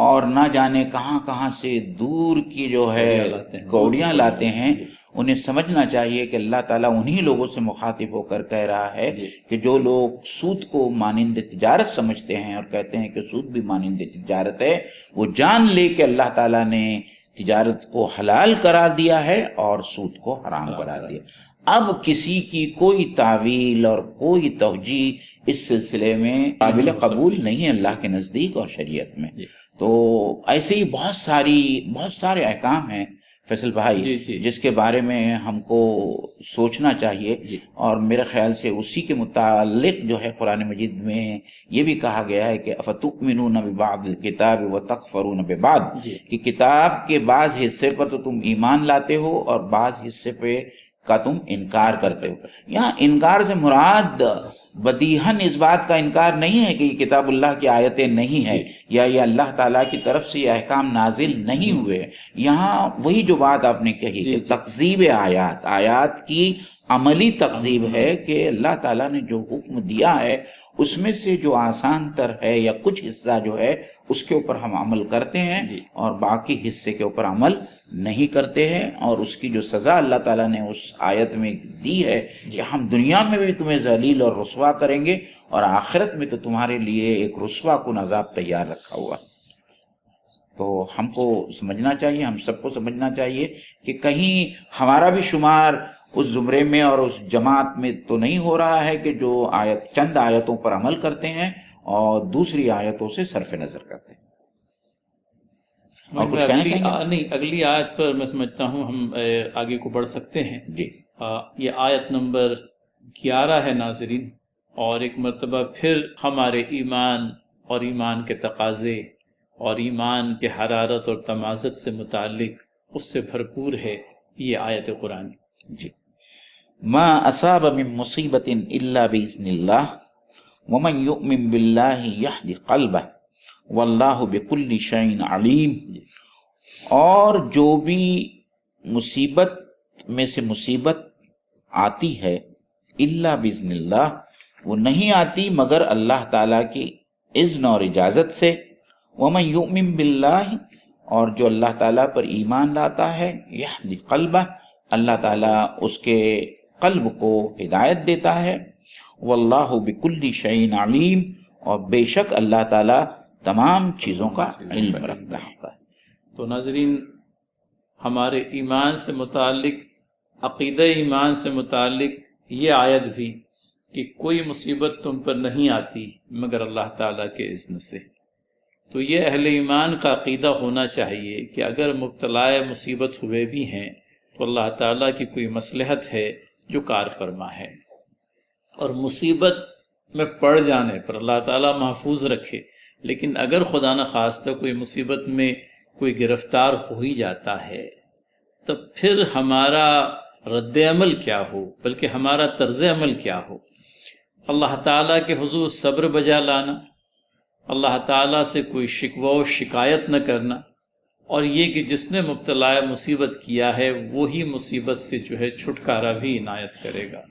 Speaker 1: اور نہ جانے کہاں کہاں سے دور کی جو ہے کوڑیاں لاتے ہیں۔ انہیں سمجھنا چاہیے کہ اللہ تعالیٰ انہی لوگوں سے مخاطب ہو کر کہہ رہا ہے کہ جو لوگ سود کو مانند تجارت سمجھتے ہیں اور کہتے ہیں کہ سود بھی مانند تجارت ہے، وہ جان لے کہ اللہ تعالیٰ نے تجارت کو حلال قرار دیا ہے اور سود کو حرام قرار دیا۔ اب کسی کی کوئی تعویل اور کوئی توجیہ اس سلسلے میں قابل قبول نہیں ہے اللہ کے نزدیک اور شریعت میں۔ تو ایسے ہی بہت سارے احکام ہیں فیصل بھائی جس کے بارے میں ہم کو سوچنا چاہیے، اور میرے خیال سے اسی کے متعلق جو ہے قرآن مجید میں یہ بھی کہا گیا ہے کہ افتؤمنون ببعض الکتاب وتکفرون ببعض، کہ کتاب کے بعض حصے پر تو تم ایمان لاتے ہو اور بعض حصے پہ کا تم انکار کرتے ہو۔ یہاں انکار سے مراد بدیہن اس بات کا انکار نہیں ہے کہ یہ کتاب اللہ کی آیتیں نہیں ہیں یا یہ اللہ تعالیٰ کی طرف سے یہ احکام نازل نہیں ہوئے۔ یہاں وہی جو بات آپ نے کہی کہ تکذیب آیات کی عملی تقزیب ہے کہ اللہ تعالیٰ نے جو حکم دیا ہے اس میں سے جو آسان تر ہے یا کچھ حصہ جو ہے اس کے اوپر ہم عمل کرتے ہیں اور باقی حصے کے اوپر عمل نہیں کرتے ہیں، اور اس کی جو سزا اللہ تعالیٰ نے اس آیت میں دی ہے کہ ہم دنیا میں بھی تمہیں ذلیل اور رسوا کریں گے اور آخرت میں تو تمہارے لیے ایک رسوا کن عذاب تیار رکھا ہوا۔ تو ہم کو سمجھنا چاہیے، ہم سب کو سمجھنا چاہیے کہ کہیں ہمارا بھی شمار اس زمرے میں اور اس جماعت میں تو نہیں ہو رہا ہے کہ جو چند آیتوں پر عمل کرتے ہیں اور دوسری آیتوں سے صرف نظر کرتے ہیں۔ اور کچھ کہنا چاہیں گے؟
Speaker 2: نہیں، اگلی آیت پر میں سمجھتا ہوں ہم آگے کو بڑھ سکتے ہیں۔
Speaker 1: جی،
Speaker 2: یہ آیت نمبر 11 ہے ناظرین، اور ایک مرتبہ پھر ہمارے ایمان اور ایمان کے تقاضے اور ایمان کے حرارت اور تمازت سے متعلق اس سے بھرپور ہے یہ آیت قرآن۔
Speaker 1: جی، ما اصاب من مصیبت الا باذن اللہ ومن یؤمن باللہ یہد قلبہ واللہ بکل شیء علیم۔ اور جو بھی مصیبت میں سے مصیبت آتی ہے الا باذن اللہ، وہ نہیں آتی مگر اللہ تعالیٰ کی اذن اور اجازت سے۔ ومن یؤمن باللہ، اور جو اللہ تعالیٰ پر ایمان لاتا ہے، یہدی قلبہ، اللہ تعالیٰ اس کے قلب کو ہدایت دیتا ہے۔ واللہ بکل شیء علیم، اور بے شک اللہ تعالیٰ تمام چیزوں کا علم رکھتا ہے۔
Speaker 2: تو ناظرین، ہمارے ایمان سے متعلق، عقیدہ ایمان سے متعلق یہ آیت بھی کہ کوئی مصیبت تم پر نہیں آتی مگر اللہ تعالیٰ کے اذن سے۔ تو یہ اہل ایمان کا عقیدہ ہونا چاہیے کہ اگر مبتلا مصیبت ہوئے بھی ہیں تو اللہ تعالیٰ کی کوئی مصلحت ہے جو کار فرما ہے، اور مصیبت میں پڑ جانے پر اللہ تعالیٰ محفوظ رکھے۔ لیکن اگر خدا نخواستہ کوئی مصیبت میں کوئی گرفتار ہو ہی جاتا ہے، تب پھر ہمارا رد عمل کیا ہو، بلکہ ہمارا طرز عمل کیا ہو؟ اللہ تعالیٰ کے حضور صبر بجا لانا، اللہ تعالیٰ سے کوئی شکوہ و شکایت نہ کرنا، اور یہ کہ جس نے مبتلا مصیبت کیا ہے وہی مصیبت سے جو ہے چھٹکارا بھی عنایت کرے گا،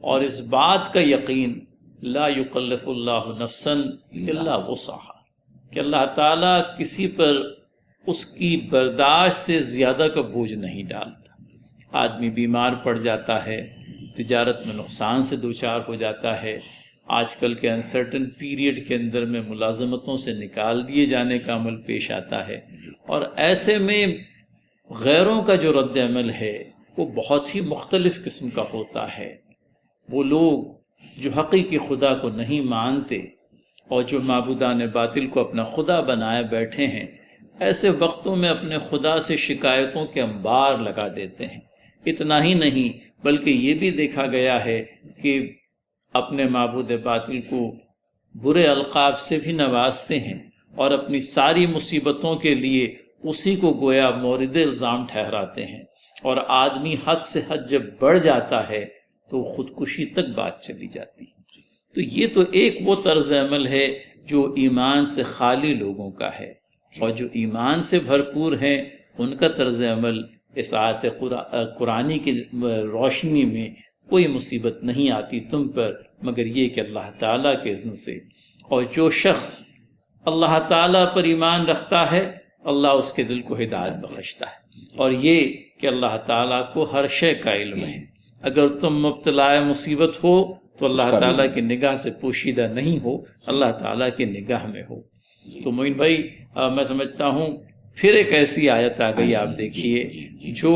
Speaker 2: اور اس بات کا یقین لا یکلف اللہ نفسا الا وسعہا، کہ اللہ تعالیٰ کسی پر اس کی برداشت سے زیادہ کا بوجھ نہیں ڈالتا۔ آدمی بیمار پڑ جاتا ہے، تجارت میں نقصان سے دوچار ہو جاتا ہے، آج کل کے انسرٹن پیریڈ کے اندر میں ملازمتوں سے نکال دیے جانے کا عمل پیش آتا ہے، اور ایسے میں غیروں کا جو رد عمل ہے وہ بہت ہی مختلف قسم کا ہوتا ہے۔ وہ لوگ جو حقیقی خدا کو نہیں مانتے اور جو معبودان باطل کو اپنا خدا بنائے بیٹھے ہیں، ایسے وقتوں میں اپنے خدا سے شکایتوں کے انبار لگا دیتے ہیں۔ اتنا ہی نہیں بلکہ یہ بھی دیکھا گیا ہے کہ اپنے معبود باطل کو برے القاب سے بھی نوازتے ہیں، اور اپنی ساری مصیبتوں کے لیے اسی کو گویا مورد الزام ٹھہراتے ہیں، اور آدمی حد سے حد جب بڑھ جاتا ہے تو خودکشی تک بات چلی جاتی ہے۔ تو یہ تو ایک وہ طرز عمل ہے جو ایمان سے خالی لوگوں کا ہے، اور جو ایمان سے بھرپور ہیں ان کا طرز عمل اس آیت قرآنی کی روشنی میں کوئی مصیبت نہیں آتی تم پر مگر یہ کہ اللہ تعالیٰ کے اذن سے۔ اور جو شخص اللہ تعالیٰ پر ایمان رکھتا ہے اللہ اس کے دل کو ہدایت بخشتا ہے، اور یہ کہ اللہ تعالیٰ کو ہر شے کا علم ہے۔ اگر تم مبتلا مصیبت ہو تو اللہ تعالیٰ کی نگاہ سے پوشیدہ نہیں ہو، اللہ تعالیٰ کی نگاہ میں ہو۔ تو معین بھائی، میں سمجھتا ہوں پھر ایک ایسی آیت آ گئی، آپ دیکھیے، جو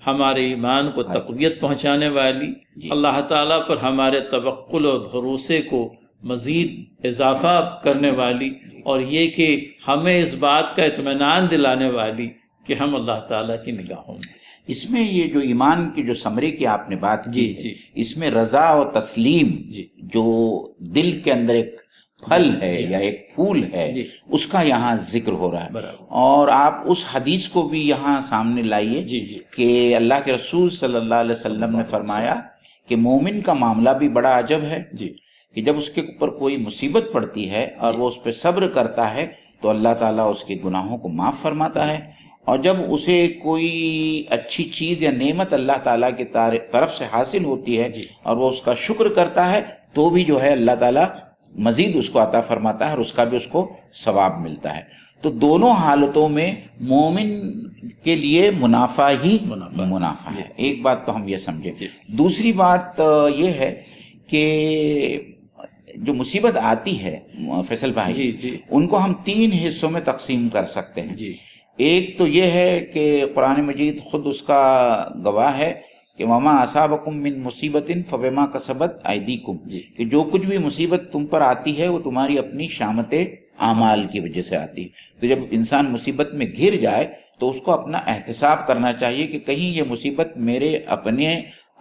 Speaker 2: ہمارے ایمان کو تقویت پہنچانے والی، اللہ تعالیٰ پر ہمارے توکل اور بھروسے کو مزید اضافہ کرنے والی، اور یہ کہ ہمیں اس بات کا اطمینان دلانے والی کہ ہم اللہ تعالیٰ کی نگاہوں میں۔
Speaker 1: اس میں یہ جو ایمان کی جو سمری کی آپ نے بات کی، اس میں رضا و تسلیم جو دل کے اندر ایک پھل ہے یا ایک پھول ہے، اس کا یہاں ذکر ہو رہا ہے۔ اور آپ اس حدیث کو بھی یہاں سامنے لائیے کہ اللہ کے رسول صلی اللہ علیہ وسلم نے فرمایا کہ مومن کا معاملہ بھی بڑا عجب ہے کہ جب اس کے اوپر کوئی مصیبت پڑتی ہے اور وہ اس پہ صبر کرتا ہے تو اللہ تعالیٰ اس کے گناہوں کو معاف فرماتا ہے، اور جب اسے کوئی اچھی چیز یا نعمت اللہ تعالیٰ کی طرف سے حاصل ہوتی ہے اور وہ اس کا شکر کرتا ہے تو بھی جو ہے اللہ تعالیٰ مزید اس کو عطا فرماتا ہے اور اس کا بھی اس کو ثواب ملتا ہے. تو دونوں حالتوں میں مومن کے لیے منافع ہی منافع ہے. ایک بات تو ہم یہ سمجھیں. دوسری بات یہ ہے کہ جو مصیبت آتی ہے فیصل بھائی ان کو ہم 3 حصوں میں تقسیم کر سکتے ہیں. ایک تو یہ ہے کہ قرآن مجید خود اس کا گواہ ہے کہ وما اصابکم من مصیبت فبما کسبت ایدیکم، کہ جو کچھ بھی مصیبت تم پر آتی ہے وہ تمہاری اپنی شامت اعمال کی وجہ سے آتی ہے. تو جب انسان مصیبت میں گھر جائے تو اس کو اپنا احتساب کرنا چاہیے کہ کہیں یہ مصیبت میرے اپنے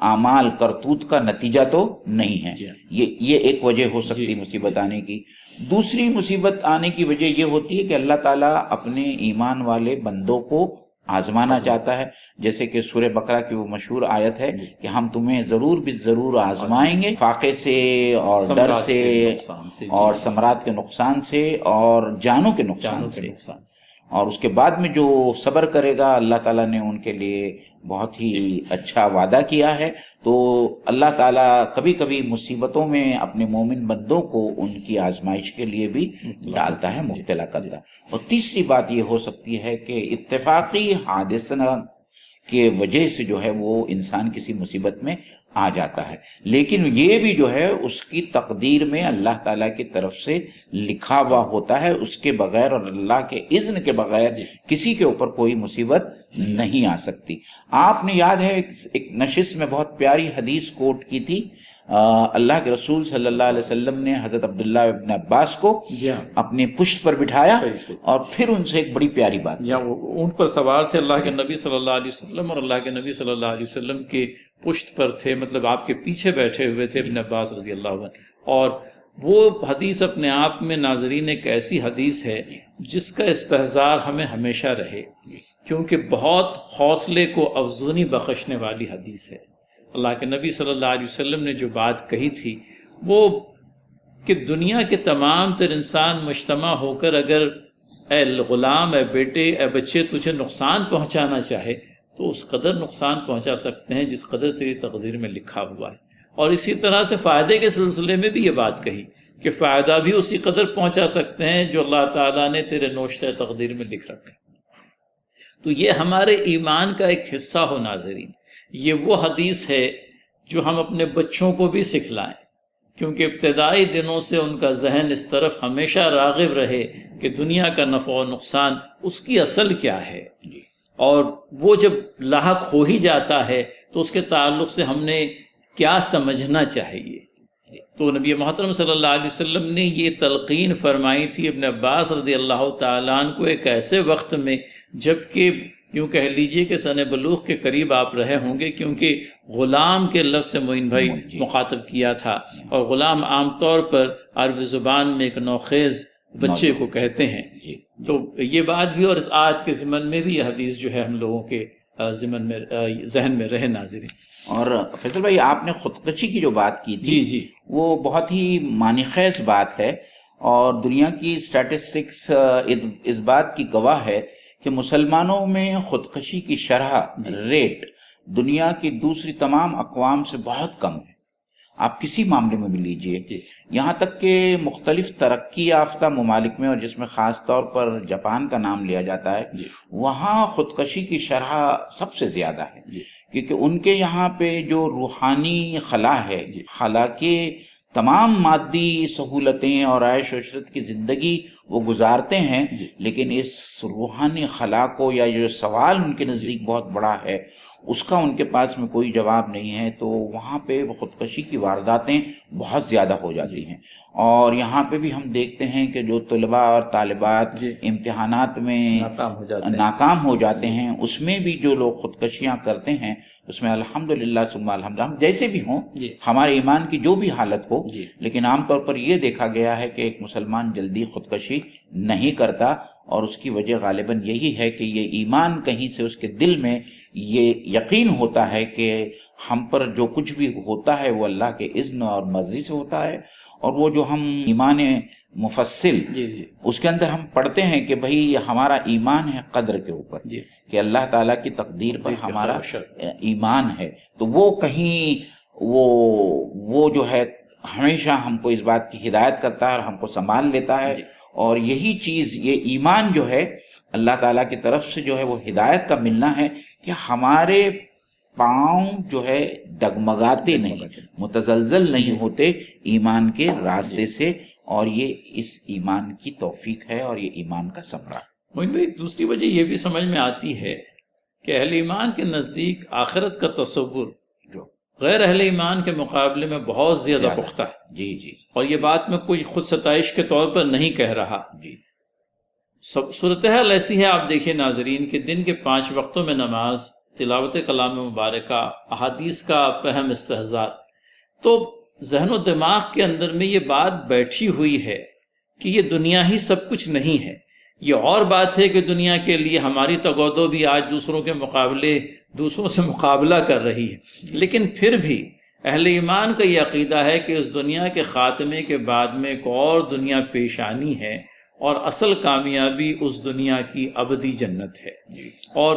Speaker 1: اعمال کرتوت کا نتیجہ تو نہیں ہے. یہ ایک وجہ ہو سکتی مصیبت آنے کی. دوسری مصیبت آنے کی وجہ یہ ہوتی ہے کہ اللہ تعالیٰ اپنے ایمان والے بندوں کو آزمانا چاہتا ہے، جیسے کہ سورہ بقرہ کی وہ مشہور آیت ہے کہ ہم تمہیں ضرور بالضرور آزمائیں گے، فاقے سے اور ڈر سے اور ثمرات کے نقصان سے اور جانوں کے نقصان سے. اور اس کے بعد میں جو صبر کرے گا اللہ تعالیٰ نے ان کے لیے بہت ہی اچھا وعدہ کیا ہے. تو اللہ تعالیٰ کبھی کبھی مصیبتوں میں اپنے مومن بندوں کو ان کی آزمائش کے لیے بھی ڈالتا ہے، مبتلا کرتا ہے. اور تیسری بات یہ ہو سکتی ہے کہ اتفاقی حادثہ کے وجہ سے جو ہے وہ انسان کسی مصیبت میں آ جاتا ہے، لیکن یہ بھی جو ہے اس کی تقدیر میں اللہ تعالیٰ کی طرف سے لکھا ہوا ہوتا ہے. اس کے بغیر اور اللہ کے اذن کے بغیر کسی کے اوپر کوئی مصیبت نہیں آ سکتی. آپ نے یاد ہے ایک نشست میں بہت پیاری حدیث کوٹ کی تھی، اللہ کے رسول صلی اللہ علیہ وسلم نے حضرت عبداللہ ابن عباس کو اپنے پشت پر بٹھایا اور پھر ان سے ایک بڑی پیاری بات،
Speaker 2: وہ اونٹ پر سوار تھے اللہ کے نبی صلی اللہ علیہ وسلم، اور اللہ کے نبی صلی اللہ علیہ وسلم کے پشت پر تھے، مطلب آپ کے پیچھے بیٹھے ہوئے تھے ابن عباس رضی اللہ عنہ. اور وہ حدیث اپنے آپ میں ناظرین ایک ایسی حدیث ہے جس کا استحضار ہمیں ہمیشہ رہے، کیونکہ بہت حوصلے کو افزونی بخشنے والی حدیث ہے. اللہ کے نبی صلی اللہ علیہ وسلم نے جو بات کہی تھی وہ کہ دنیا کے تمام تر انسان مجتمع ہو کر اگر اے غلام، اے بیٹے، اے بچے تجھے نقصان پہنچانا چاہے تو اس قدر نقصان پہنچا سکتے ہیں جس قدر تیری تقدیر میں لکھا ہوا ہے. اور اسی طرح سے فائدے کے سلسلے میں بھی یہ بات کہی کہ فائدہ بھی اسی قدر پہنچا سکتے ہیں جو اللہ تعالیٰ نے تیرے نوشتہ تقدیر میں لکھ رکھا ہے. تو یہ ہمارے ایمان کا ایک حصہ ہو ناظرین. یہ وہ حدیث ہے جو ہم اپنے بچوں کو بھی سکھلائیں، کیونکہ ابتدائی دنوں سے ان کا ذہن اس طرف ہمیشہ راغب رہے کہ دنیا کا نفع و نقصان اس کی اصل کیا ہے، اور وہ جب لاحق ہو ہی جاتا ہے تو اس کے تعلق سے ہم نے کیا سمجھنا چاہیے. تو نبی محترم صلی اللہ علیہ وسلم نے یہ تلقین فرمائی تھی ابن عباس رضی اللہ تعالیٰ عنہ کو ایک ایسے وقت میں جبکہ یوں کہہ لیجئے کہ سن بلوغ کے قریب آپ رہے ہوں گے، کیونکہ غلام کے لفظ سے معین بھائی مخاطب کیا تھا، اور غلام عام طور پر عربی زبان میں ایک نوخیز بچے کو کہتے ہیں. تو یہ بات بھی اور اس آیت کے ضمن میں بھی یہ حدیث جو ہے ہم لوگوں کے ضمن میں ذہن میں رہے ناظرین.
Speaker 1: اور فیصل بھائی آپ نے خودکشی کی جو بات کی تھی وہ بہت ہی معنی خیز بات ہے، اور دنیا کی اسٹیٹسٹکس اس بات کی گواہ ہے کہ مسلمانوں میں خودکشی کی شرح ریٹ دنیا کی دوسری تمام اقوام سے بہت کم ہے. آپ کسی معاملے میں بھی لیجئے، یہاں تک کہ مختلف ترقی یافتہ ممالک میں، اور جس میں خاص طور پر جاپان کا نام لیا جاتا ہے، وہاں خودکشی کی شرح سب سے زیادہ ہے، کیونکہ ان کے یہاں پہ جو روحانی خلا ہے، حالانکہ تمام مادی سہولتیں اور عیش و عشرت کی زندگی وہ گزارتے ہیں، لیکن اس روحانی خلا کو یا جو سوال ان کے نزدیک بہت بڑا ہے اس کا ان کے پاس میں کوئی جواب نہیں ہے. تو وہاں پہ خودکشی کی وارداتیں بہت زیادہ ہو جاتی ہیں. اور یہاں پہ بھی ہم دیکھتے ہیں کہ جو طلباء اور طالبات امتحانات میں ناکام ہو جاتے ہیں، اس میں بھی جو لوگ خودکشیاں کرتے ہیں اس میں الحمدللہ ثم الحمدللہ، جیسے بھی ہوں ہمارے ایمان کی جو بھی حالت ہو، لیکن عام طور پر یہ دیکھا گیا ہے کہ ایک مسلمان جلدی خودکشی گستاخی نہیں کرتا، اور اس کی وجہ غالباً یہی ہے کہ یہ ایمان کہیں سے اس کے دل میں یہ یقین ہوتا ہے کہ ہم پر جو کچھ بھی ہوتا ہے وہ اللہ کے اذن اور مرضی سے ہوتا ہے، اور وہ جو ہم ایمان مفصل اس کے اندر ہم پڑھتے ہیں کہ بھئی ہمارا ایمان ہے قدر کے اوپر، کہ اللہ تعالیٰ کی تقدیر پر ہمارا ایمان ہے، تو وہ کہیں وہ جو ہے ہمیشہ ہم کو اس بات کی ہدایت کرتا ہے اور ہم کو سنبھال لیتا ہے، اور یہی چیز یہ ایمان جو ہے اللہ تعالیٰ کی طرف سے جو ہے وہ ہدایت کا ملنا ہے کہ ہمارے پاؤں جو ہے ڈگمگاتے نہیں، متزلزل نہیں ہوتے ایمان کے راستے سے، اور یہ اس ایمان کی توفیق ہے اور یہ ایمان کا ثمرہ ہے۔
Speaker 2: موین بھائی، دوسری وجہ یہ بھی سمجھ میں آتی ہے کہ اہل ایمان کے نزدیک آخرت کا تصور جو غیر اہل ایمان کے مقابلے میں بہت زیادہ پختہ ہے۔
Speaker 1: جی،
Speaker 2: اور یہ بات میں کوئی خود ستائش کے طور پر نہیں کہہ رہا۔ صورتحال ایسی ہے، آپ دیکھیں ناظرین، کہ دن کے 5 وقتوں میں نماز، تلاوت کلام مبارکہ، احادیث کا فہم استحضار، تو ذہن و دماغ کے اندر میں یہ بات بیٹھی ہوئی ہے کہ یہ دنیا ہی سب کچھ نہیں ہے۔ یہ اور بات ہے کہ دنیا کے لیے ہماری تگودو بھی آج دوسروں سے مقابلہ کر رہی ہے، لیکن پھر بھی اہل ایمان کا یہ عقیدہ ہے کہ اس دنیا کے خاتمے کے بعد میں ایک اور دنیا پیش آنی ہے، اور اصل کامیابی اس دنیا کی ابدی جنت ہے۔ اور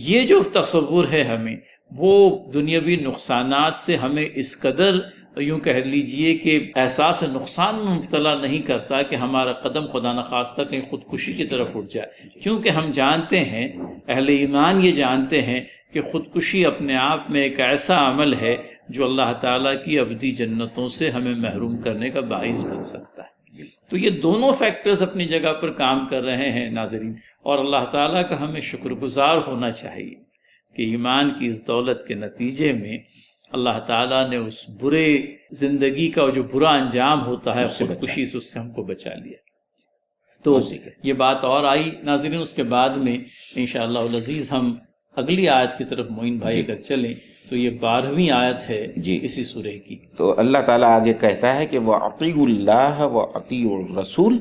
Speaker 2: یہ جو تصور ہے ہمیں، وہ دنیاوی نقصانات سے ہمیں اس قدر یوں کہہ لیجئے کہ احساس نقصان میں مبتلا نہیں کرتا کہ ہمارا قدم خدا نخواستہ کہیں خودکشی کی طرف اٹھ جائے، کیونکہ ہم جانتے ہیں، اہل ایمان یہ جانتے ہیں کہ خودکشی اپنے آپ میں ایک ایسا عمل ہے جو اللہ تعالیٰ کی ابدی جنتوں سے ہمیں محروم کرنے کا باعث بن سکتا ہے۔ تو یہ دونوں فیکٹرز اپنی جگہ پر کام کر رہے ہیں ناظرین، اور اللہ تعالیٰ کا ہمیں شکر گزار ہونا چاہیے کہ ایمان کی اس دولت کے نتیجے میں اللہ تعالیٰ نے اس برے زندگی کا جو برا انجام ہوتا ہے خودکشی سے، اس سے ہم کو بچا لیا۔ تو یہ بات اور آئی ناظرین۔ اس کے بعد میں انشاءاللہ العزیز ہم اگلی آیت کی طرف معین بھائی اگر چلیں تو یہ 12ویں آیت ہے اسی سورہ کی۔
Speaker 1: تو اللہ تعالیٰ آگے کہتا ہے کہ وَأَطِیعُوا اللَّهَ وَأَطِیعُوا الرَّسُولَ،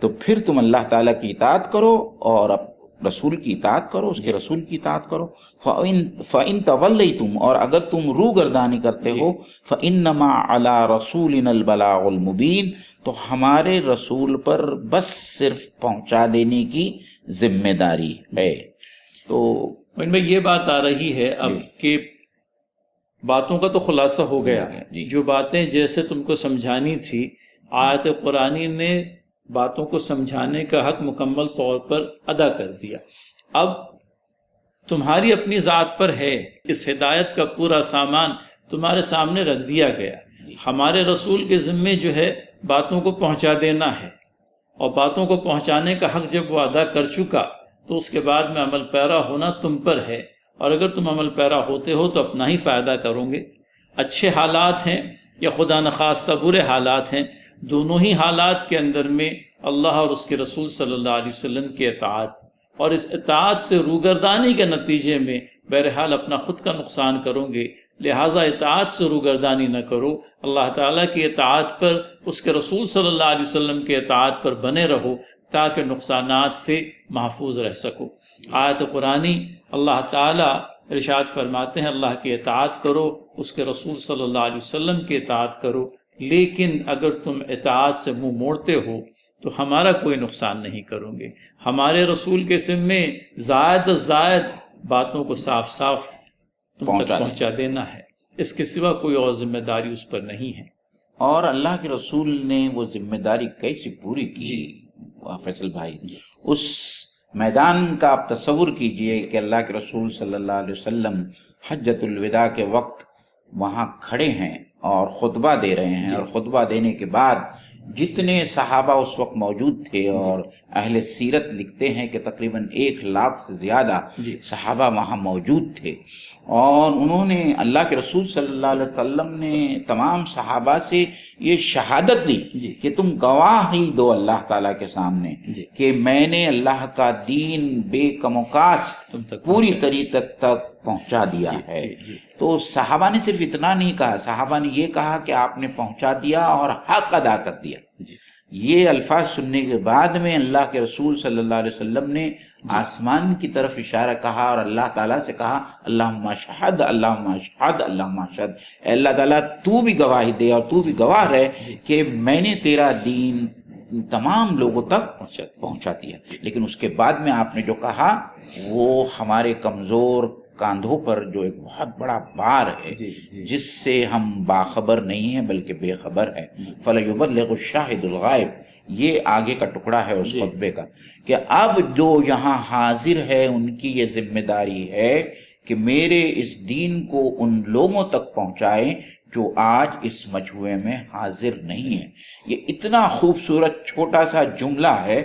Speaker 1: تو پھر تم اللہ تعالیٰ کی اطاعت کرو اور رسول کی اطاعت کرو، اس کے رسول کی اطاعت کرو۔ فَإِن تَوَلَّيْتُمْ، اور اگر تم روگردانی کرتے ہو، فَإِنَّمَا عَلَىٰ رَسُولِنَا الْبَلَاغُ الْمُبِينُ، تو ہمارے رسول پر بس صرف پہنچا دینے کی ذمہ داری ہے۔ تو
Speaker 2: ان میں یہ بات آ رہی ہے اب کہ باتوں کا تو خلاصہ ہو گیا، جو باتیں جیسے تم کو سمجھانی تھی، آیت قرآنی نے باتوں کو سمجھانے کا حق مکمل طور پر ادا کر دیا۔ اب تمہاری اپنی ذات پر ہے، اس ہدایت کا پورا سامان تمہارے سامنے رکھ دیا گیا۔ ہمارے رسول کے ذمے جو ہے باتوں کو پہنچا دینا ہے، اور باتوں کو پہنچانے کا حق جب وہ ادا کر چکا تو اس کے بعد میں عمل پیرا ہونا تم پر ہے، اور اگر تم عمل پیرا ہوتے ہو تو اپنا ہی فائدہ کرو گے۔ اچھے حالات ہیں یا خدا نخواستہ برے حالات ہیں، دونوں ہی حالات کے اندر میں اللہ اور اس کے رسول صلی اللہ علیہ وسلم کی اطاعت، اور اس اطاعت سے روگردانی کے نتیجے میں بہرحال اپنا خود کا نقصان کرو گے، لہٰذا اطاعت سے روگردانی نہ کرو، اللہ تعالیٰ کی اطاعت پر، اس کے رسول صلی اللہ علیہ وسلم کی اطاعت پر بنے رہو تاکہ نقصانات سے محفوظ رہ سکو۔ آیت قرآنی اللہ تعالیٰ ارشاد فرماتے ہیں اللہ کی اطاعت کرو، اس کے رسول صلی اللہ علیہ وسلم کی اطاعت کرو، لیکن اگر تم اطاعت سے منہ موڑتے ہو تو ہمارا کوئی نقصان نہیں کرو گے۔ ہمارے رسول کے ذمے زائد باتوں کو صاف صاف تم تک پہنچا دینا ہے، اس کے سوا کوئی اور ذمہ داری اس پر نہیں ہے۔
Speaker 1: اور اللہ کے رسول نے وہ ذمہ داری کیسے پوری کی فیصل بھائی؟ اس میدان کا آپ تصور کیجئے کہ اللہ کے رسول صلی اللہ علیہ وسلم حجۃ الوداع کے وقت وہاں کھڑے ہیں اور خطبہ دے رہے ہیں، اور خطبہ دینے کے بعد جتنے صحابہ اس وقت موجود تھے، اور اہل سیرت لکھتے ہیں کہ تقریباً 1,00,000 سے زیادہ صحابہ وہاں موجود تھے، اور انہوں نے اللہ کے رسول صلی اللہ علیہ وسلم نے تمام صحابہ سے یہ شہادت لی کہ تم گواہ ہی دو اللہ تعالیٰ کے سامنے کہ میں نے اللہ کا دین بے کم و کاست پوری طریقے تک پہنچا دیا ہے۔ تو صحابہ نے صرف اتنا نہیں کہا، صحابہ نے یہ کہا کہ آپ نے پہنچا دیا اور حق ادا کر دیا، یہ الفاظ سننے کے بعد میں اللہ کے رسول صلی اللہ علیہ وسلم نے آسمان کی طرف اشارہ کہا اور اللہ تعالیٰ سے کہا اللہم شہد اللہم شہد اللہم شہد، اے اللہ تعالیٰ تو بھی گواہی دے اور تو بھی گواہ رہے کہ میں نے تیرا دین تمام لوگوں تک پہنچا دیا۔ لیکن اس کے بعد میں آپ نے جو کہا وہ ہمارے کمزور کاندھوں پر جو ایک بہت بڑا بار ہے جس سے ہم باخبر نہیں ہیں بلکہ بے خبر ہے، فَلَيُبَلِّغُ الشَّاهِدُ الْغَائِبُ، یہ آگے کا ٹکڑا ہے اس خطبے کا کہ اب جو یہاں حاضر ہے ان کی یہ ذمہ داری ہے کہ میرے اس دین کو ان لوگوں تک پہنچائیں جو آج اس مجموعے میں حاضر نہیں ہیں۔ یہ اتنا خوبصورت چھوٹا سا جملہ ہے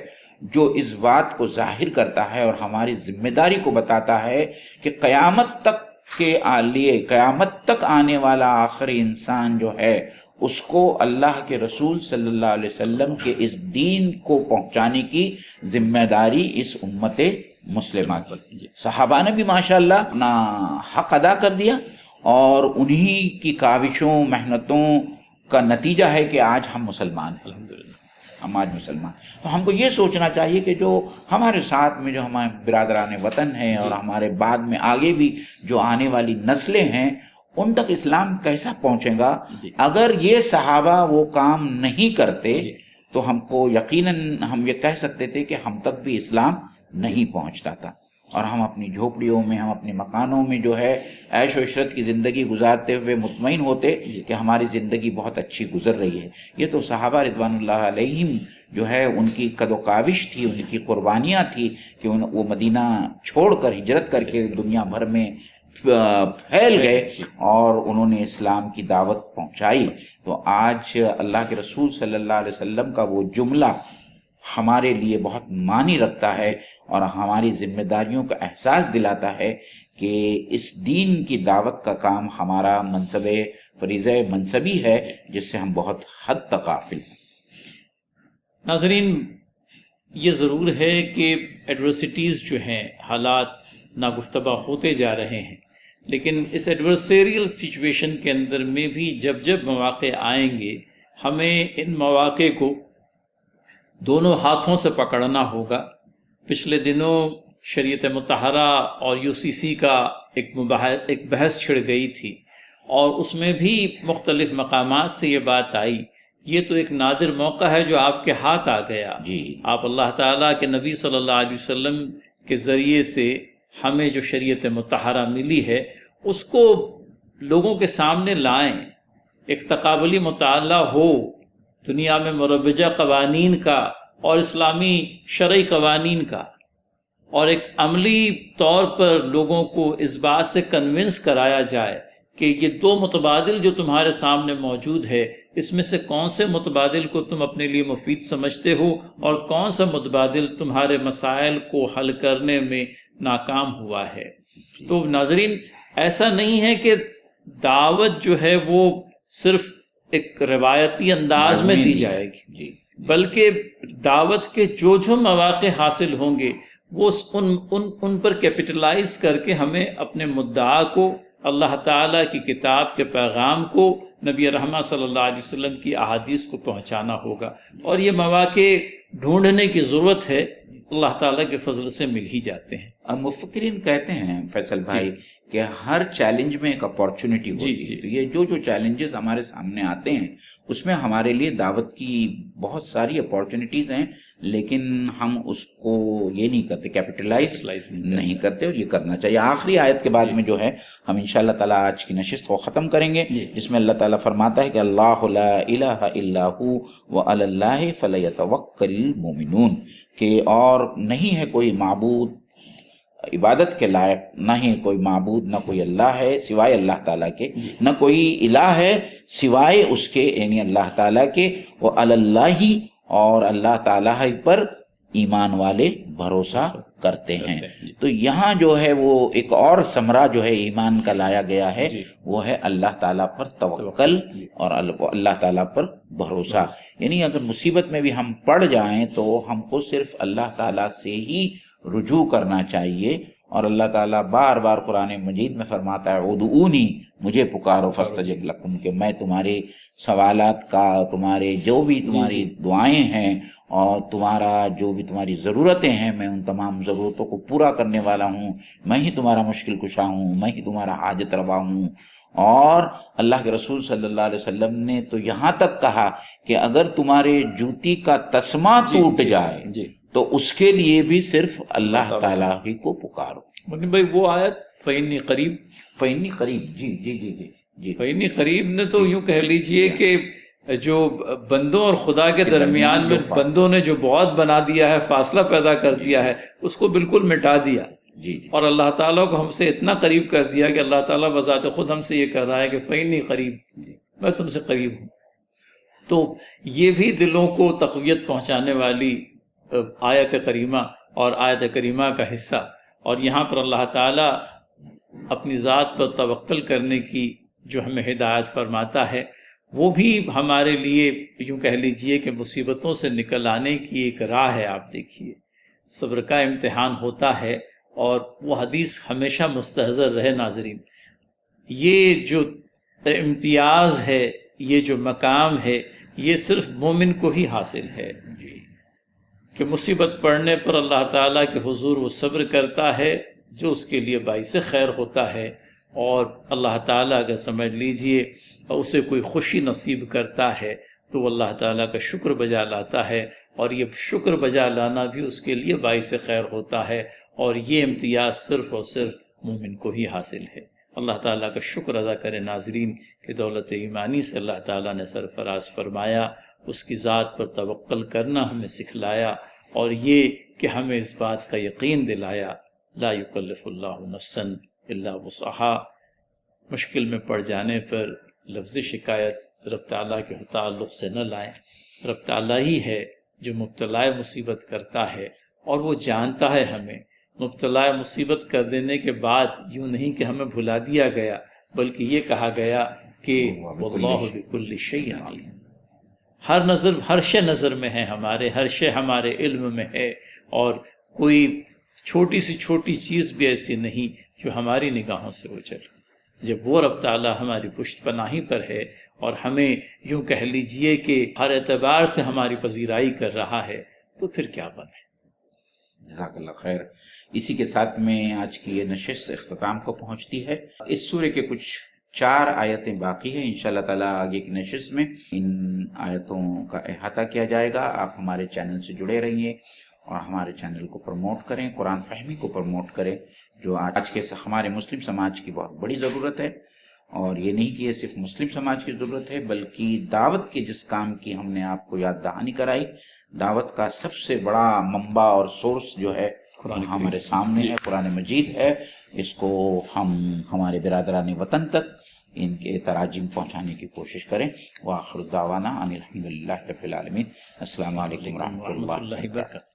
Speaker 1: جو اس بات کو ظاہر کرتا ہے اور ہماری ذمہ داری کو بتاتا ہے کہ قیامت تک کے لیے، قیامت تک آنے والا آخری انسان جو ہے اس کو اللہ کے رسول صلی اللہ علیہ وسلم کے اس دین کو پہنچانے کی ذمہ داری اس امت مسلمہ کی۔ صحابہ نے بھی ماشاءاللہ اپنا حق ادا کر دیا اور انہی کی کاوشوں محنتوں کا نتیجہ ہے کہ آج ہم مسلمان ہیں، ہم آج مسلمان۔ تو ہم کو یہ سوچنا چاہیے کہ جو ہمارے ساتھ میں جو ہمارے برادران وطن ہیں اور ہمارے بعد میں آگے بھی جو آنے والی نسلیں ہیں ان تک اسلام کیسا پہنچے گا۔ اگر یہ صحابہ وہ کام نہیں کرتے تو ہم کو یقیناً ہم یہ کہہ سکتے تھے کہ ہم تک بھی اسلام نہیں پہنچتا تھا، اور ہم اپنی جھوپڑیوں میں، ہم اپنے مکانوں میں جو ہے عیش و عشرت کی زندگی گزارتے ہوئے مطمئن ہوتے کہ ہماری زندگی بہت اچھی گزر رہی ہے۔ یہ تو صحابہ رضوان اللہ علیہم جو ہے ان کی قد و کاوش تھی، ان کی قربانیاں تھی کہ وہ مدینہ چھوڑ کر ہجرت کر کے دنیا بھر میں پھیل گئے اور انہوں نے اسلام کی دعوت پہنچائی۔ تو آج اللہ کے رسول صلی اللہ علیہ وسلم کا وہ جملہ ہمارے لیے بہت معنی رکھتا ہے اور ہماری ذمہ داریوں کا احساس دلاتا ہے کہ اس دین کی دعوت کا کام ہمارا منصب فریضہ منصبی ہے جس سے ہم بہت حد تک غافل ہیں۔
Speaker 2: ناظرین، یہ ضرور ہے کہ ایڈورسٹیز جو ہیں، حالات ناگفتبہ ہوتے جا رہے ہیں، لیکن اس ایڈورسیریل سچویشن کے اندر میں بھی جب جب مواقع آئیں گے ہمیں ان مواقع کو دونوں ہاتھوں سے پکڑنا ہوگا۔ پچھلے دنوں شریعت مطہرہ اور UCC کا ایک بحث چھڑ گئی تھی اور اس میں بھی مختلف مقامات سے یہ بات آئی، یہ تو ایک نادر موقع ہے جو آپ کے ہاتھ آ گیا۔ آپ اللہ تعالیٰ کے نبی صلی اللہ علیہ وسلم کے ذریعے سے ہمیں جو شریعت مطہرہ ملی ہے اس کو لوگوں کے سامنے لائیں، ایک تقابلی مطالعہ ہو دنیا میں مروجہ قوانین کا اور اسلامی شرعی قوانین کا، اور ایک عملی طور پر لوگوں کو اس بات سے کنونس کرایا جائے کہ یہ دو متبادل جو تمہارے سامنے موجود ہے اس میں سے کون سے متبادل کو تم اپنے لیے مفید سمجھتے ہو اور کون سا متبادل تمہارے مسائل کو حل کرنے میں ناکام ہوا ہے۔ تو ناظرین، ایسا نہیں ہے کہ دعوت جو ہے وہ صرف ایک روایتی انداز میں دی جائے گی، بلکہ دعوت کے جو مواقع حاصل ہوں گے وہ ان پر کیپٹلائز کر کے ہمیں اپنے مدعا کو، اللہ تعالیٰ کی کتاب کے پیغام کو، نبی رحمہ صلی اللہ علیہ وسلم کی احادیث کو پہنچانا ہوگا، اور یہ مواقع ڈھونڈنے کی ضرورت ہے، اللہ تعالیٰ کے فضل سے مل ہی جاتے ہیں۔
Speaker 1: اور مفکرین کہتے ہیں فیصل بھائی کہ ہر چیلنج میں ایک اپارچونٹی ہوتی ہے، تو یہ جو چیلنجز ہمارے سامنے آتے ہیں اس میں ہمارے لیے دعوت کی بہت ساری اپارچونٹیز ہیں، لیکن ہم اس کو یہ نہیں کرتے، کیپٹلائز نہیں کرتے، اور یہ کرنا چاہیے۔ آخری آیت کے بعد میں جو ہے ہم انشاءاللہ تعالیٰ آج کی نشست کو ختم کریں گے، جس میں اللہ تعالیٰ فرماتا ہے کہ اللہ لا الہ الا ہو وعلی اللہ فلیتوکل المؤمنون، کہ اور نہیں ہے کوئی معبود عبادت کے لائق، نہ ہی کوئی معبود، نہ کوئی اللہ ہے سوائے اللہ تعالیٰ کے، نہ کوئی الہ ہے سوائے اس کے یعنی اللہ تعالیٰ کے، وعلی اللہ، اور اللہ تعالیٰ پر ایمان والے بھروسہ کرتے ہیں۔ تو یہاں جو ہے وہ ایک اور ثمرہ جو ہے ایمان کا لایا گیا ہے، وہ ہے اللہ تعالیٰ پر توکل اور اللہ تعالیٰ پر بھروسہ۔ یعنی اگر مصیبت میں بھی ہم پڑ جائیں تو ہم کو صرف اللہ تعالیٰ سے ہی رجوع کرنا چاہیے اور اللہ تعالیٰ بار بار قرآن مجید میں فرماتا ہے ادعونی، مجھے پکارو فاستجب لکم، کہ میں تمہارے سوالات کا، تمہارے جو بھی تمہاری دعائیں ہیں اور تمہارا جو بھی تمہاری ضرورتیں ہیں، میں ان تمام ضرورتوں کو پورا کرنے والا ہوں، میں ہی تمہارا مشکل کشا ہوں، میں ہی تمہارا حاجت روا ہوں۔ اور اللہ کے رسول صلی اللہ علیہ وسلم نے تو یہاں تک کہا کہ اگر تمہارے جوتی کا تسمہ ٹوٹ جائے تو اس کے لیے بھی صرف اللہ تعالیٰ ہی کو پکارو۔
Speaker 2: مدنی بھائی وہ آیت فإنی قریب،
Speaker 1: فإنی قریب، جی جی جی جی جی،
Speaker 2: فإنی قریب نے تو یوں کہہ لیجئے کہ جو بندوں اور خدا کے درمیان میں بندوں نے جو بعد بنا دیا ہے، فاصلہ پیدا کر دیا ہے، اس کو بالکل مٹا دیا،
Speaker 1: جی جی،
Speaker 2: اور اللہ تعالیٰ کو ہم سے اتنا قریب کر دیا کہ اللہ تعالیٰ بذات خود ہم سے یہ کہہ رہا ہے کہ فإنی قریب، میں تم سے قریب ہوں۔ تو یہ بھی دلوں کو تقویت پہنچانے والی آیت کریمہ اور آیت کریمہ کا حصہ، اور یہاں پر اللہ تعالیٰ اپنی ذات پر توکل کرنے کی جو ہمیں ہدایت فرماتا ہے، وہ بھی ہمارے لیے یوں کہہ لیجئے کہ مصیبتوں سے نکل آنے کی ایک راہ ہے۔ آپ دیکھیے صبر کا امتحان ہوتا ہے، اور وہ حدیث ہمیشہ مستحضر رہے ناظرین، یہ جو امتیاز ہے، یہ جو مقام ہے، یہ صرف مومن کو ہی حاصل ہے کہ مصیبت پڑنے پر اللہ تعالیٰ کے حضور وہ صبر کرتا ہے جو اس کے لیے باعث خیر ہوتا ہے، اور اللہ تعالیٰ اگر سمجھ لیجئے اسے کوئی خوشی نصیب کرتا ہے تو وہ اللہ تعالیٰ کا شکر بجا لاتا ہے، اور یہ شکر بجا لانا بھی اس کے لیے باعث خیر ہوتا ہے، اور یہ امتیاز صرف اور صرف مومن کو ہی حاصل ہے۔ اللہ تعالیٰ کا شکر ادا کرے ناظرین کہ دولت ایمانی سے اللہ تعالیٰ نے سرفراز فرمایا، اس کی ذات پر توکل کرنا ہمیں سکھلایا، اور یہ کہ ہمیں اس بات کا یقین دلایا لا یکلف اللہ نفسا الا وسعها، مشکل میں پڑ جانے پر لفظ شکایت رب تعالیٰ کے تعلق سے نہ لائیں۔ رب تعالیٰ ہی ہے جو مبتلا مصیبت کرتا ہے، اور وہ جانتا ہے ہمیں۔ مبتلا مصیبت کر دینے کے بعد یوں نہیں کہ ہمیں بھلا دیا گیا، بلکہ یہ کہا گیا کہ واللہ بکل شیء علیم، ہر شے نظر میں ہے ہمارے، ہر شے ہمارے علم میں ہے، اور کوئی چھوٹی سی چھوٹی چیز بھی ایسی نہیں جو ہماری نگاہوں سے اوجھل۔ جب وہ رب تعالیٰ ہماری پشت پناہی پر ہے اور ہمیں یوں کہہ لیجئے کہ ہر اعتبار سے ہماری پذیرائی کر رہا ہے، تو پھر کیا بنے۔
Speaker 1: جزاک اللہ خیر۔ اسی کے ساتھ میں آج کی یہ نشست اختتام کو پہنچتی ہے۔ اس سورے کے کچھ 4 آیتیں باقی ہیں، انشاءاللہ تعالیٰ آگے کی نشست میں ان آیتوں کا احاطہ کیا جائے گا۔ آپ ہمارے چینل سے جڑے رہیے اور ہمارے چینل کو پروموٹ کریں، قرآن فہمی کو پروموٹ کریں، جو آج کے ہمارے مسلم سماج کی بہت بڑی ضرورت ہے۔ اور یہ نہیں کہ یہ صرف مسلم سماج کی ضرورت ہے، بلکہ دعوت کے جس کام کی ہم نے آپ کو یاد دہانی کرائی، دعوت کا سب سے بڑا منبع اور سورس جو ہے ہمارے سامنے ہے، قرآن مجید ہے۔ اس کو ہم ہمارے برادران وطن تک ان کے تراجم پہنچانے کی کوشش کریں۔ وآخر دعوانا ان الحمد للہ رب العالمین۔ السلام علیکم ورحمۃ اللہ وبرکاتہ۔